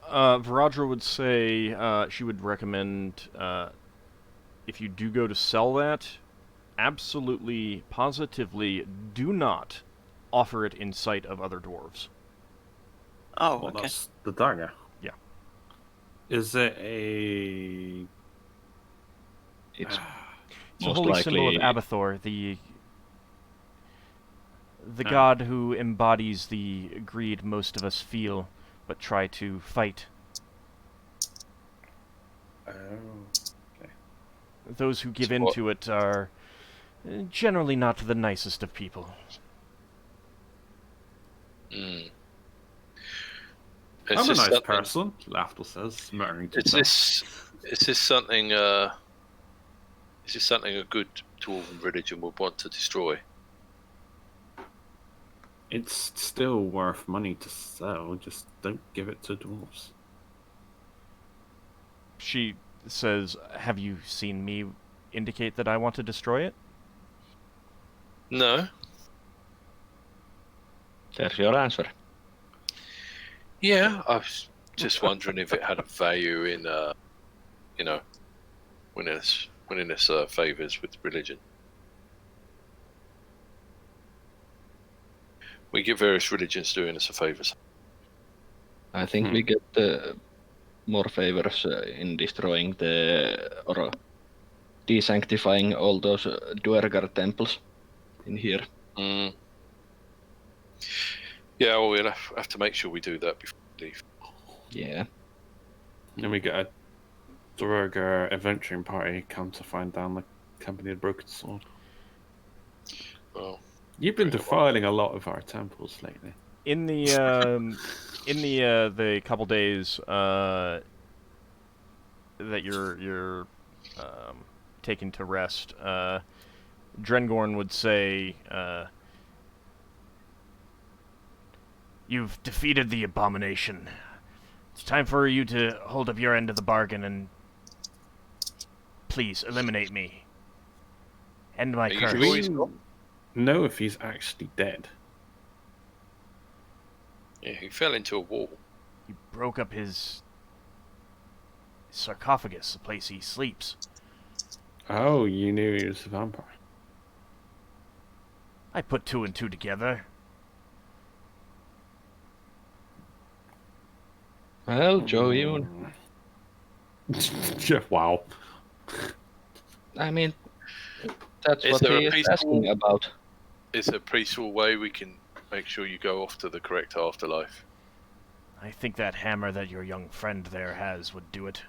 Varadra would say she would recommend if you do go to sell that, absolutely, positively do not offer it in sight of other dwarves. Oh, Well, okay. that's the dagger. Yeah. Is it a... It's It's a most holy likely symbol of Abathor, the Ah. god who embodies the greed most of us feel, but try to fight. Oh. Those who give So in what- to it are generally not the nicest of people. Mm. I'm a nice person, Lafdul says, muttering to himself. Is this something a good dwarven religion would want to destroy? It's still worth money to sell, just don't give it to dwarves. She says, "Have you seen me indicate that I want to destroy it?" No. there's your answer. Yeah, I was just wondering if it had a value in, winning us favors with religion. We get various religions doing us a favors. I think we get more favors in destroying or desanctifying all those Duergar temples in here. Mm. Yeah, well, we'll have to make sure we do that before we leave. Yeah. Then we get a Duergar adventuring party come to find down the Company of the Broken Sword. Well, You've been Very defiling a lot of our temples lately. In the the couple days that you're taking to rest, Drengorn would say, "You've defeated the abomination. It's time for you to hold up your end of the bargain and please eliminate me. End my Are you curse." sure Do he's we not? know if he's actually dead? Yeah, he fell into a wall. You broke up his sarcophagus, the place he sleeps. Oh, you knew he was a vampire. I put two and two together. Well, Joe, you. Yeah, wow. I mean, that's Is what there he a is peaceful- asking about. Is there a peaceful way we can make sure you go off to the correct afterlife? I think that hammer that your young friend there has would do it.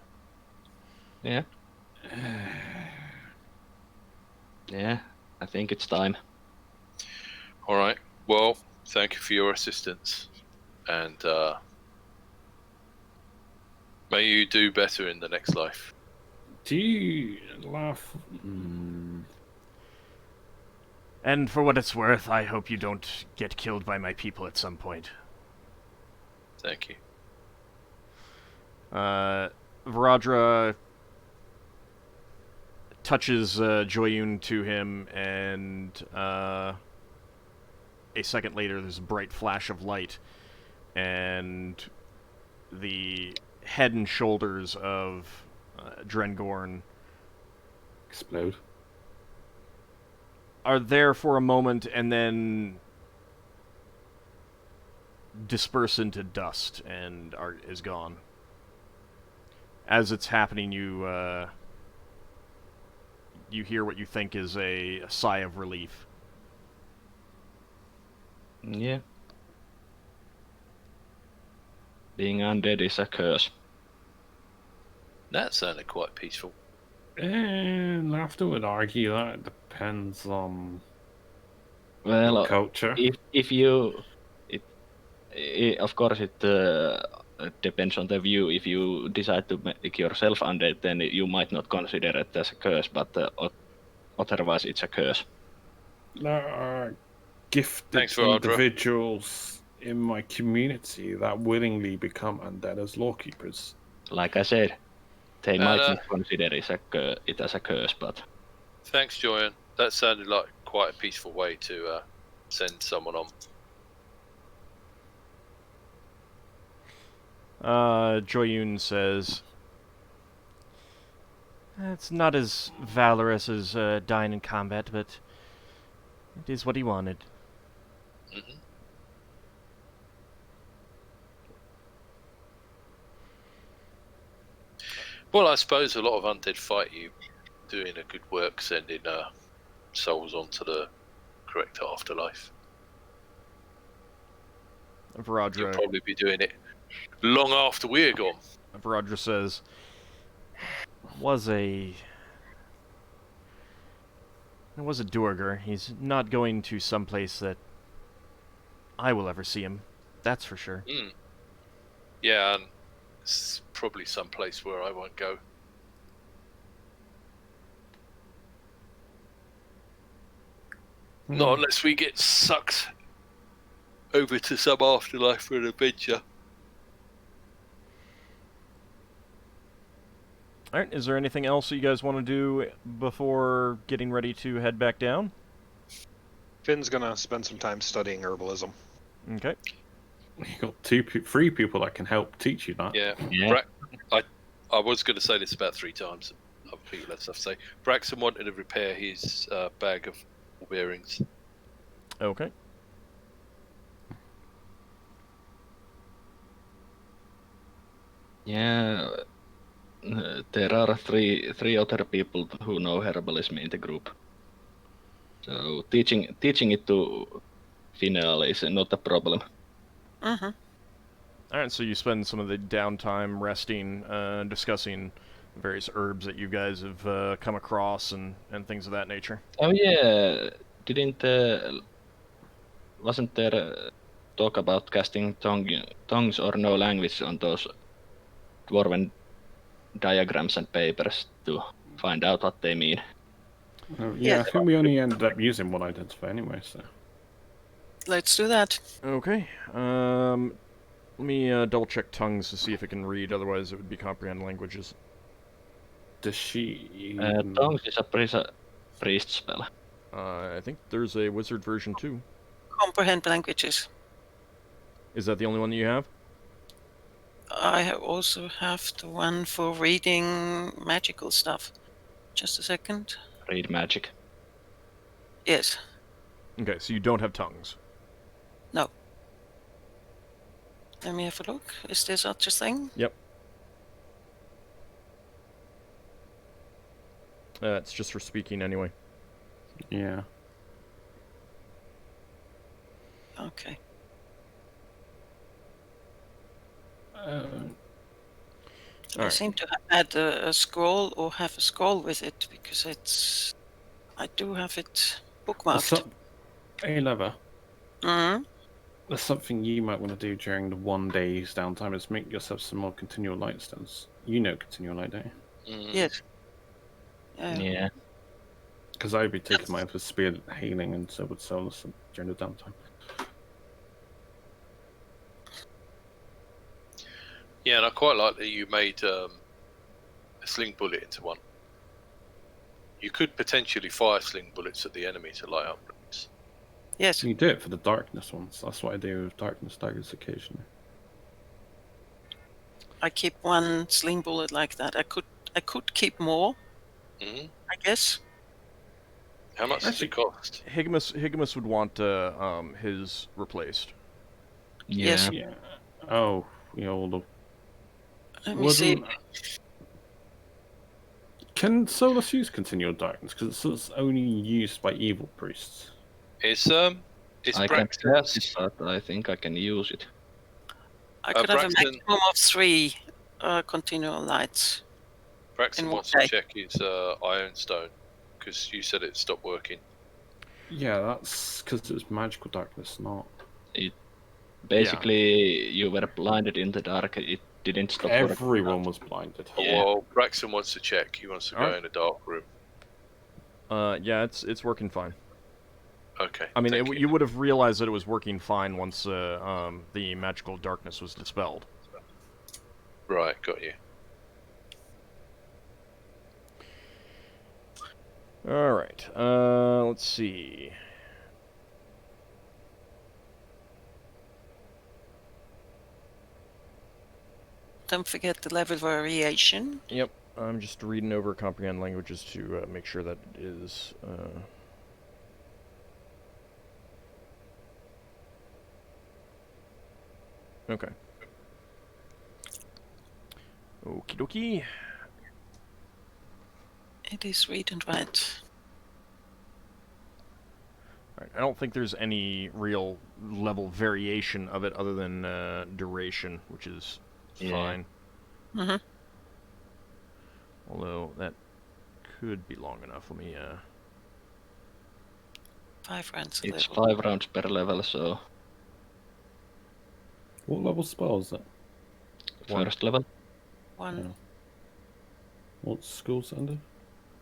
Yeah. Yeah, I think it's time. All right. Well, thank you for your assistance, and may you do better in the next life. Do you laugh? And for what it's worth, I hope you don't get killed by my people at some point. Thank you. Varadra touches Joyun to him, and a second later there's a bright flash of light, and the head and shoulders of Drengorn Explode. are there for a moment and then disperse into dust and is gone. As it's happening, you hear what you think is a sigh of relief. Yeah. Being undead is a curse. That sounded quite peaceful. And Laughter would argue that it depends on Well, culture. if you, of course it depends on the view. If you decide to make yourself undead, then you might not consider it as a curse, but otherwise it's a curse. There are gifted Thanks, Varadra. individuals in my community that willingly become undead as lawkeepers. Like I said, they And, might not consider it as a curse, but Thanks, Joyan. That sounded like quite a peaceful way to send someone on. Joyun says, It's not as valorous as dying in combat, but it is what he wanted. Hmm. Well, I suppose a lot of undead fight you doing a good work sending souls onto the correct afterlife. You'll Varadra probably be doing it long after we're gone. says, It was a Duergar. He's not going to some place that I will ever see him. That's for sure. Mm. Yeah, and it's probably some place where I won't go. Not unless we get sucked over to some afterlife for an adventure. Alright, is there anything else that you guys want to do before getting ready to head back down? Finn's gonna spend some time studying herbalism. Okay. You got three people that can help teach you that. Yeah. Yeah. I was going to say this about 3 times. I'll repeat that stuff. Say, Braxon wanted to repair his bag of bearings. Okay. Yeah, there are three other people who know herbalism in the group. So teaching it to Finnel'ar is not a problem. Mm-hmm. Alright, so you spend some of the downtime resting, discussing various herbs that you guys have come across and things of that nature. Oh yeah, wasn't there talk about casting tongues or no language on those dwarven diagrams and papers to find out what they mean? Yeah, Yeah. I think we only ended up using one identifier anyway, so. Let's do that. Okay. Let me double check tongues to see if it can read, otherwise it would be comprehend languages. Does she... Tongues is a priest spell. I think there's a wizard version too. Comprehend languages. Is that the only one that you have? I also have the one for reading magical stuff. Just a second. Read magic. Yes. Okay, so you don't have tongues. No. Let me have a look. Is there such a thing? Yep. It's just for speaking anyway. Yeah. Okay. So I Alright. seem to have had a scroll or have a scroll with it because I do have it bookmarked. Hey, Lever, Mm-hmm. there's something you might want to do during the 1 day's downtime is make yourself some more continual light stones. You know continual light, don't you? Mm. Yes. Yeah. Because I'd be taking mine for spear healing, and so would Solas during the downtime. Yeah, and I quite like that you made a sling bullet into one. You could potentially fire sling bullets at the enemy to light up rooms. Yes. You do it for the darkness ones. That's what I do with darkness daggers occasionally. I keep one sling bullet like that. I could keep more, Hmm. I guess. How much does it cost? Higimus would want his replaced. Yes. Yeah. Oh, the old. Let me see. Can Solas use continual darkness? Because it's only used by evil priests. It's I can Braxton. test it, but I think I can use it. I could have a Braxton- maximum of 3 continual lights. Braxton In wants what to way? check his iron stone because you said it stopped working. Yeah, that's because it's magical darkness, not. Basically, you were blinded in the dark. It didn't stop working. Everyone was blinded. Oh, Yeah. well, Braxton wants to check. He wants to go Alright. in a dark room. Yeah, it's working fine. Okay. I mean, thank you would have realized that it was working fine once the magical darkness was dispelled. Right, got you. Alright, let's see. Don't forget the level variation. Yep. I'm just reading over comprehend languages to make sure that is. Okay. Okie dokie. It is read and write. Alright, I don't think there's any real level variation of it other than duration, which is fine. Mm-hmm. Although that could be long enough. Let me 5 rounds a It's level. 5 rounds per level, so What level spell is it? first level. 1. Yeah. What school's under?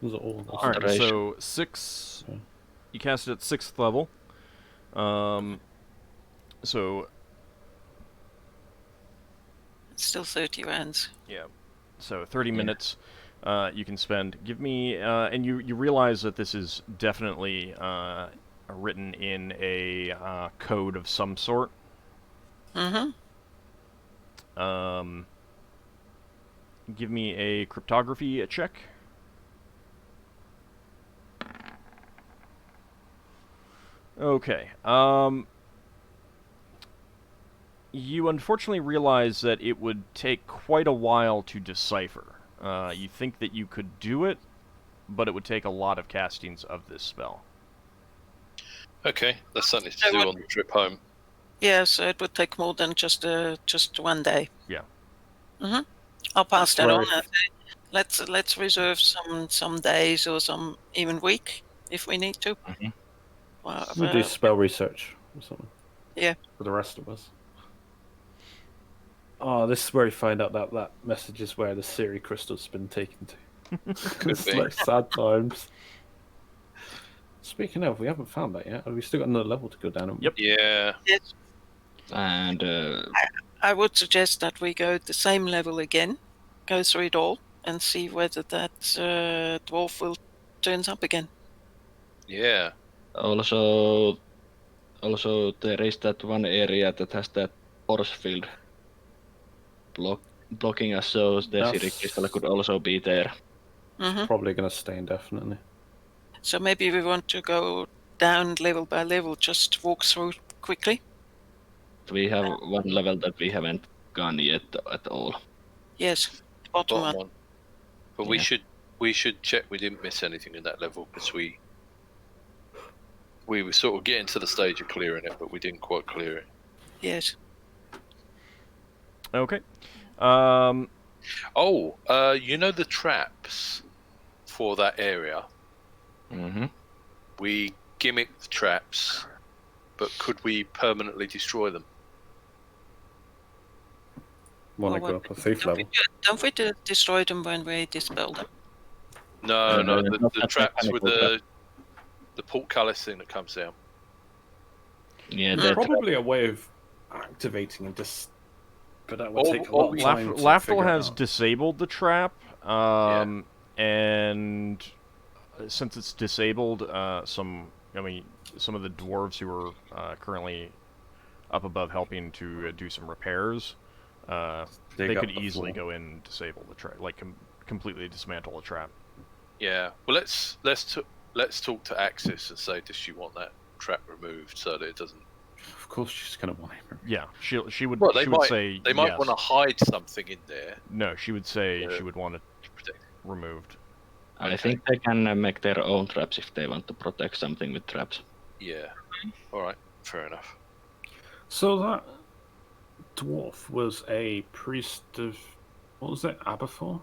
Is it all? Alright, Alteration. so 6. Okay. You cast it at 6th level. So It's still 30 rounds. yeah, so 30 minutes you can spend. Give me, and you realize that this is definitely written in a code of some sort. Mm-hmm. Give me a cryptography check. Okay. You unfortunately realize that it would take quite a while to decipher. You think that you could do it, but it would take a lot of castings of this spell. Okay, that's something to do on the trip home. Yeah, so it would take more than just 1 day. Yeah. Mm-hmm. I'll pass that Where on. if- Let's reserve some days or some even week if we need to. Mhm. Well, We'll do spell research or something. Yeah. For the rest of us. Oh, this is where you find out that that message is where the Siri crystal's been taken to. It's be. like sad times. Speaking of, we haven't found that yet. Have we still got another level to go down? haven't we? Yep. Yeah. yes, And I would suggest that we go the same level again, go through it all, and see whether that dwarf will turns up again. Yeah. also there is that one area that has that force field blocking us, so the That's- Siri crystal could also be there. Mm-hmm. Probably going to stay indefinitely. So maybe we want to go down level by level, just walk through quickly. We have one level that we haven't gone yet at all. Yes, the bottom one. One. But Yeah. we should check we didn't miss anything in that level, because we were sort of getting to the stage of clearing it, but we didn't quite clear it. Yes. Okay. You know the traps for that area? Mm-hmm. We gimmick the traps, but could we permanently destroy them? Want to Well, go up a thief level? Don't we destroy them when we dispel them? No, No, the not that traps with mechanical the portcullis thing that comes down. Yeah, Mm. that Probably a way of activating and just. But that would Or- take a or lot of we- time. to Lafdul figure has out. disabled the trap, and since it's disabled, some of the dwarves who are currently up above helping to do some repairs, they Dig up could the easily floor. go in and disable the trap, like completely dismantle the trap. Yeah. Well, let's talk to Axis and say, does she want that trap removed so that it doesn't? Of course, she's going to want it. Yeah, she would. Well, she would say they might yes. want to hide something in there No, she would say Yeah. she would want it to protect. removed. I think they can make their own traps if they want to protect something with traps. Yeah. All right. Fair enough. So that dwarf was a priest of. What was it? Aberfor?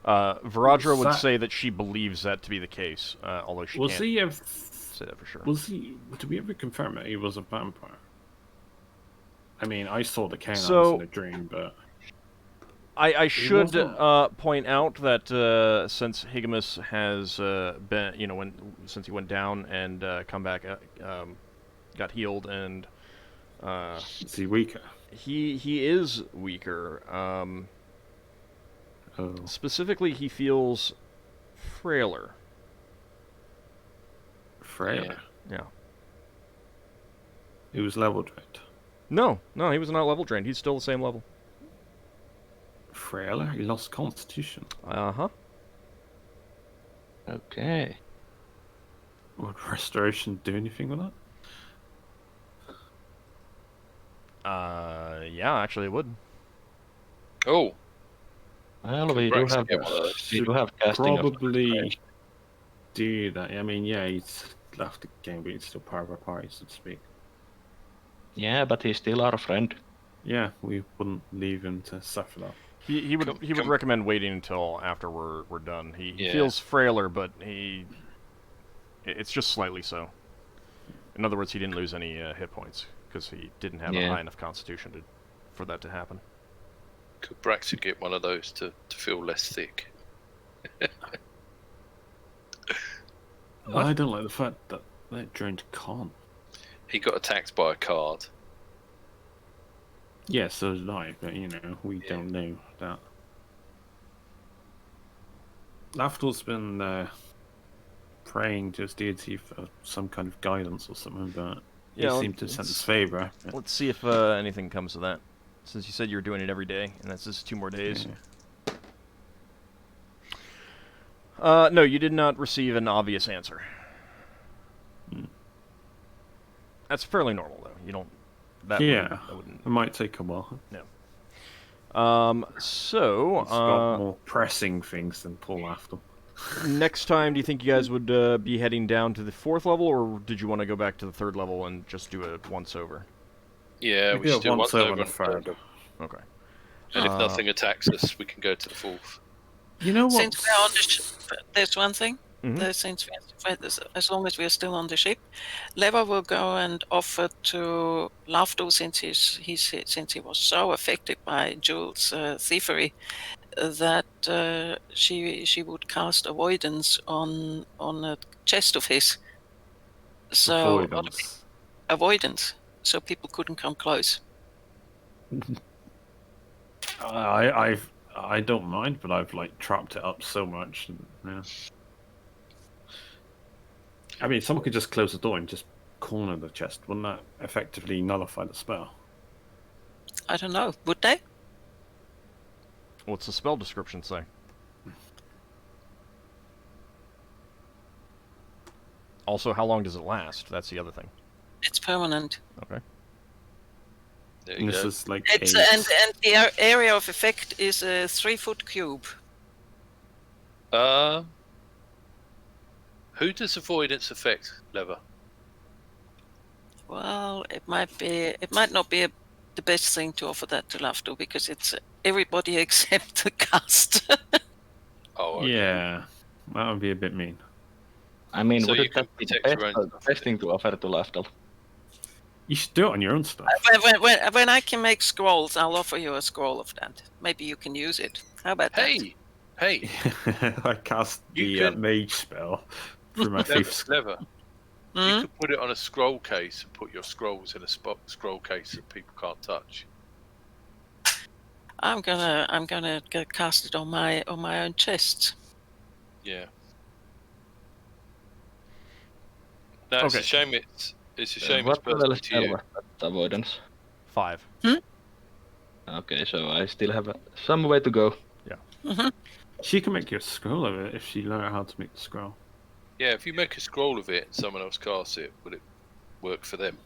Varadra would that- say that she believes that to be the case, although she Was can't he a. say that for sure. Was he? Did we ever confirm that he was a vampire? I mean, I saw the canines So- in a dream, but. I should wasn't- point out that since Higamus has been, since he went down and come back, got healed, and Is he weaker? he is weaker. Oh. Specifically, he feels frailer. Frailer. Yeah. He was level drained. No, he was not level drained. He's still the same level. frailer. He lost constitution. Uh-huh. Okay. Would restoration do anything with that? Yeah, actually it would. Oh, Well, we do Braxon have get one of those. casting of Probably do that. I mean, yeah, he's left the game, but he's still part of our party, so to speak. Yeah, but he's still our friend. Yeah, we wouldn't leave him to suffer that. He would recommend waiting until after we're done. He Yeah. feels frailer, but it's just slightly so. In other words, he didn't lose any hit points because he didn't have a Yeah. high enough constitution for that to happen. Could Braxon get one of those to feel less thick? I don't like the fact that that drained con. He got attacked by a card. Yeah, so did I, but you know, we don't know that. Lafdul's been praying to his deity for some kind of guidance or something, but he seemed to sense his favour. Let's see if anything comes of that. Since you said you were doing it every day, and that's just 2 more days. Yeah. No, you did not receive an obvious answer. That's fairly normal, though. You don't. That wouldn't. It might take a while. So He's got more pressing things than Paul Lafdul. next time, do you think you guys would be heading down to the 4th level, or did you want to go back to the 3rd level and just do a once-over? Yeah, we should do once once over over the third. Okay. And if nothing attacks us, we can go to the 4th. You know what? Since we're on the ship, there's one thing. Mhm. Since as long as we're still on the ship, Lever will go and offer to Lafdul, since he was so affected by Jules' thievery, that she would cast avoidance on a chest of his. So avoidance, so people couldn't come close. I don't mind, but I've like trapped it up so much. Yeah. I mean, someone could just close the door and just corner the chest. Wouldn't that effectively nullify the spell? I don't know. Would they? What's the spell description say? Also, how long does it last? That's the other thing. It's permanent. Okay. There And you this go. is like It's and the area of effect is a 3-foot cube. Who does avoidance affect, Lever? Well, it might not be the best thing to offer that to Lafdul, because it's everybody except the cast. Oh, okay. yeah, that would be a bit mean. I mean, So you wouldn't can that be the protect your own best thing to offer to Lafdul? You should do it on your own stuff. when I can make scrolls, I'll offer you a scroll of that. Maybe you can use it. How about that? Hey, I cast You the can- mage spell through my fifth. Lever. Hmm? You could put it on a scroll case and put your scrolls in a scroll case that people can't touch. I'm gonna cast it on my own chest. Yeah. No, it's Okay. a shame. It's a shame. What It's level personal to spell you. was that avoidance? 5. Okay, so I still have some way to go. She can make you a scroll of it if she learned how to make the scroll. Yeah, if you make a scroll of it and someone else casts it, would it work for them?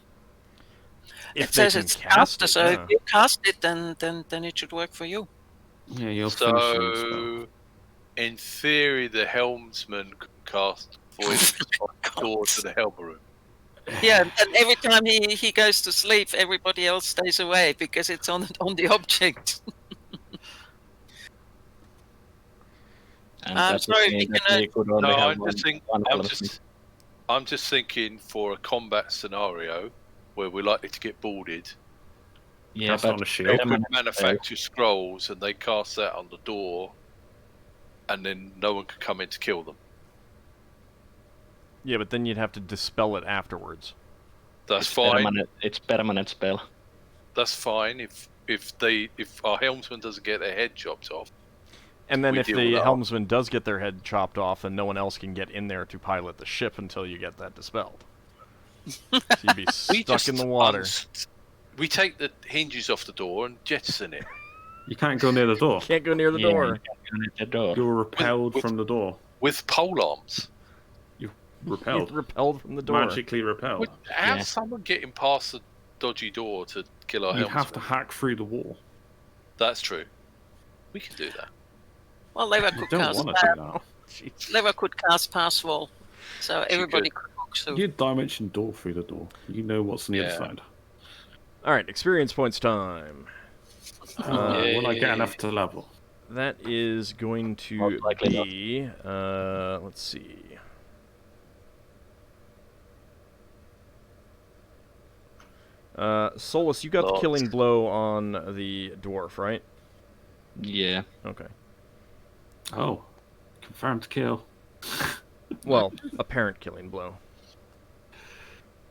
If It they says can it's cast caster, it, so yeah. if you cast it, then it should work for you. Yeah, you'll finish your own spell. So, in theory, the helmsman could cast avoidance on the door to the helm room. Yeah, and every time he goes to sleep, everybody else stays away because it's on the object. And I'm that would sorry, mean we that cannot- we could only No, have I'm just thinking for a combat scenario where we're likely to get boarded. Yeah, Cast but on a shield. They Yeah, could manufacture scrolls and they cast that on the door, and then no one could come in to kill them. Yeah, but then you'd have to dispel it afterwards. That's fine. It's permanent spell. That's fine if our helmsman doesn't get their head chopped off. And then We if deal the with that. helmsman does get their head chopped off, then no one else can get in there to pilot the ship until you get that dispelled. So you'd be stuck in the water. We take the hinges off the door and jettison it. You can't go near the door. Can't go near the Yeah, door. you can't go near the door. You're repelled with- from the door. With pole arms. Repelled. Repelled from the door. Magically repelled. How's Yeah. someone getting past the dodgy door to kill our You'd helmsman? have to hack through the wall. That's true. We can do that. Well, Leva You could don't cast. want to do that. Jeez. Leva could cast pass wall, so everybody could. could walk through. You dimension door through the door. You know what's on the Yeah. other side. All right, experience points time. Will I get enough to level? That is going to Most likely not. be. Let's see. Solas, you got the Lots. killing blow on the dwarf, right? Yeah. Okay. Oh. Confirmed kill. Well, apparent killing blow.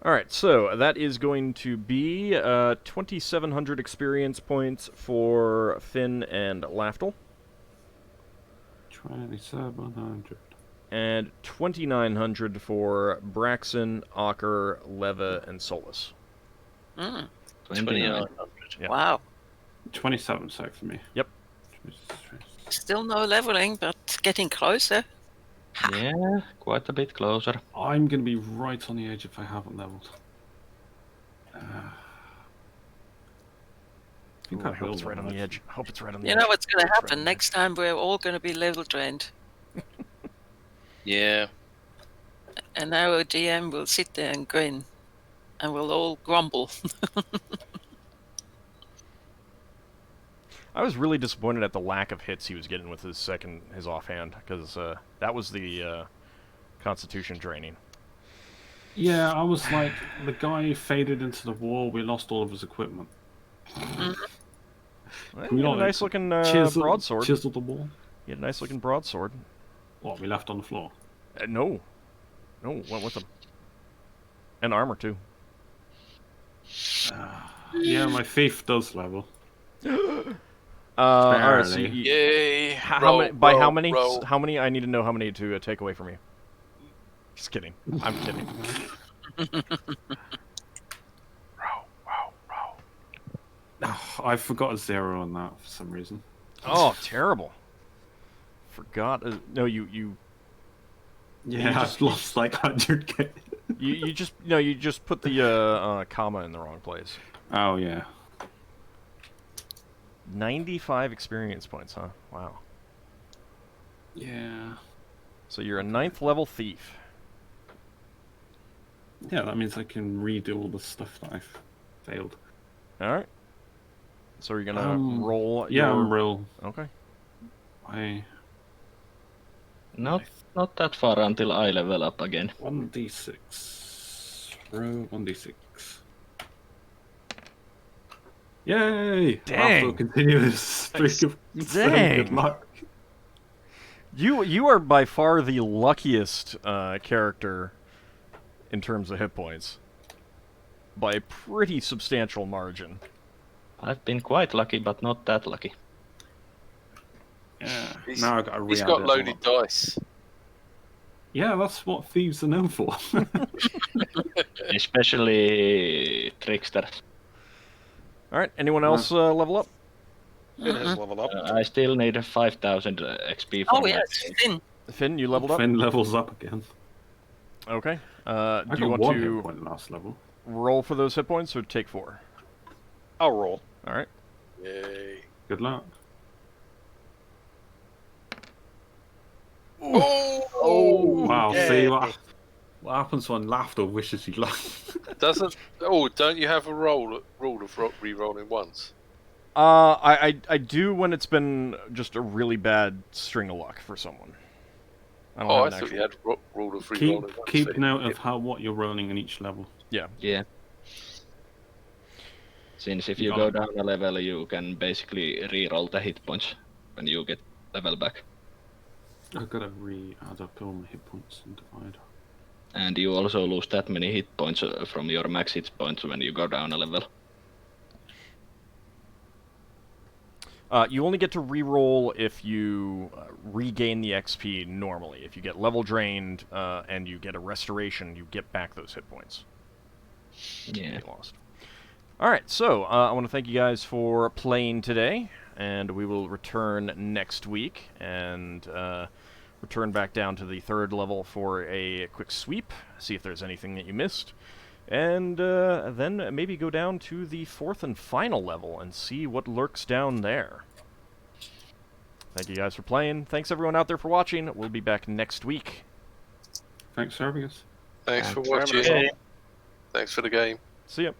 Alright, so that is going to be 2,700 experience points for Finn and Lafdul, 2,700. and 2,900 for Braxon, Ockar, Leva, and Solas. Mm, 29. Yeah. wow. 27 sec for me. Yep. Still no leveling, but getting closer. Yeah, quite a bit closer. I'm going to be right on the edge if I haven't leveled. I think Ooh, I I hope will it's right on the level, edge. I hope it's right on the You edge. know what's going to It's right happen? on Next time we're all going to be level drained. Yeah. And our DM will sit there and grin. And we'll all grumble. I was really disappointed at the lack of hits he was getting with his offhand, because that was the Constitution draining. Yeah, I was like, the guy faded into the wall, we lost all of his equipment. Well, We you had a like nice looking broadsword. Chisel the wall. You had a nice looking broadsword. What, we left on the floor? No, went with him. And armor too. Yeah, my thief does level. All right, so Barely. Yay! how many? By how many? Roll. How many? I need to know how many to take away from you. Just kidding. I'm kidding. I forgot a 0 on that for some reason. Oh, terrible. Forgot. No, you Yeah, I've lost like 100k. you just put the comma in the wrong place. Oh, yeah. 95 experience points, huh? Wow. Yeah. So you're a 9th level thief. Yeah, that means I can redo all the stuff that I've failed. All right. So are you gonna roll? Yeah, your... I'm real. Okay. Not that far until I level up again. 1d6. Row 1d6. Yay! Dang. We'll continue this streak of so Dang. good luck. You are by far the luckiest character in terms of hit points, by a pretty substantial margin. I've been quite lucky, but not that lucky. Yeah. He's- Now I got to He's re-add got it all loaded up. dice. Yeah, that's what thieves are known for. Especially tricksters. All right. Anyone else level up? It has leveled up. I still need 5,000 XP for Oh, my yes, thing. Finn. Finn, you leveled up. Finn levels up again. Okay. I Do you got want 1 to hit point last level. roll for those hit points or take 4? I'll roll. All right. Yay! Good luck. Oh! Wow, yeah. see what happens when laughter wishes you luck. Doesn't? Oh, don't you have a rule of re-rolling once? I do when it's been just a really bad string of luck for someone. I don't Oh, I have an thought actual... you had rule of re-rolling once. Keep so- note of what you're rolling in each level. Yeah. Yeah. Since if you Got go it. down a level, you can basically re-roll the hit points when you get level back. I've got to re-add up all my hit points and divide. And you also lose that many hit points from your max hit points when you go down a level. You only get to re-roll if you regain the XP normally. If you get level drained and you get a restoration, you get back those hit points. Yeah. You lost. All right, so I want to thank you guys for playing today. and we will return next week and return back down to the 3rd level for a quick sweep, see if there's anything that you missed, and then maybe go down to the 4th and final level and see what lurks down there. Thank you guys for playing. Thanks everyone out there for watching. We'll be back next week. Thanks for having us. Thanks for Thanks for having watching. us. Thanks for the game. See ya.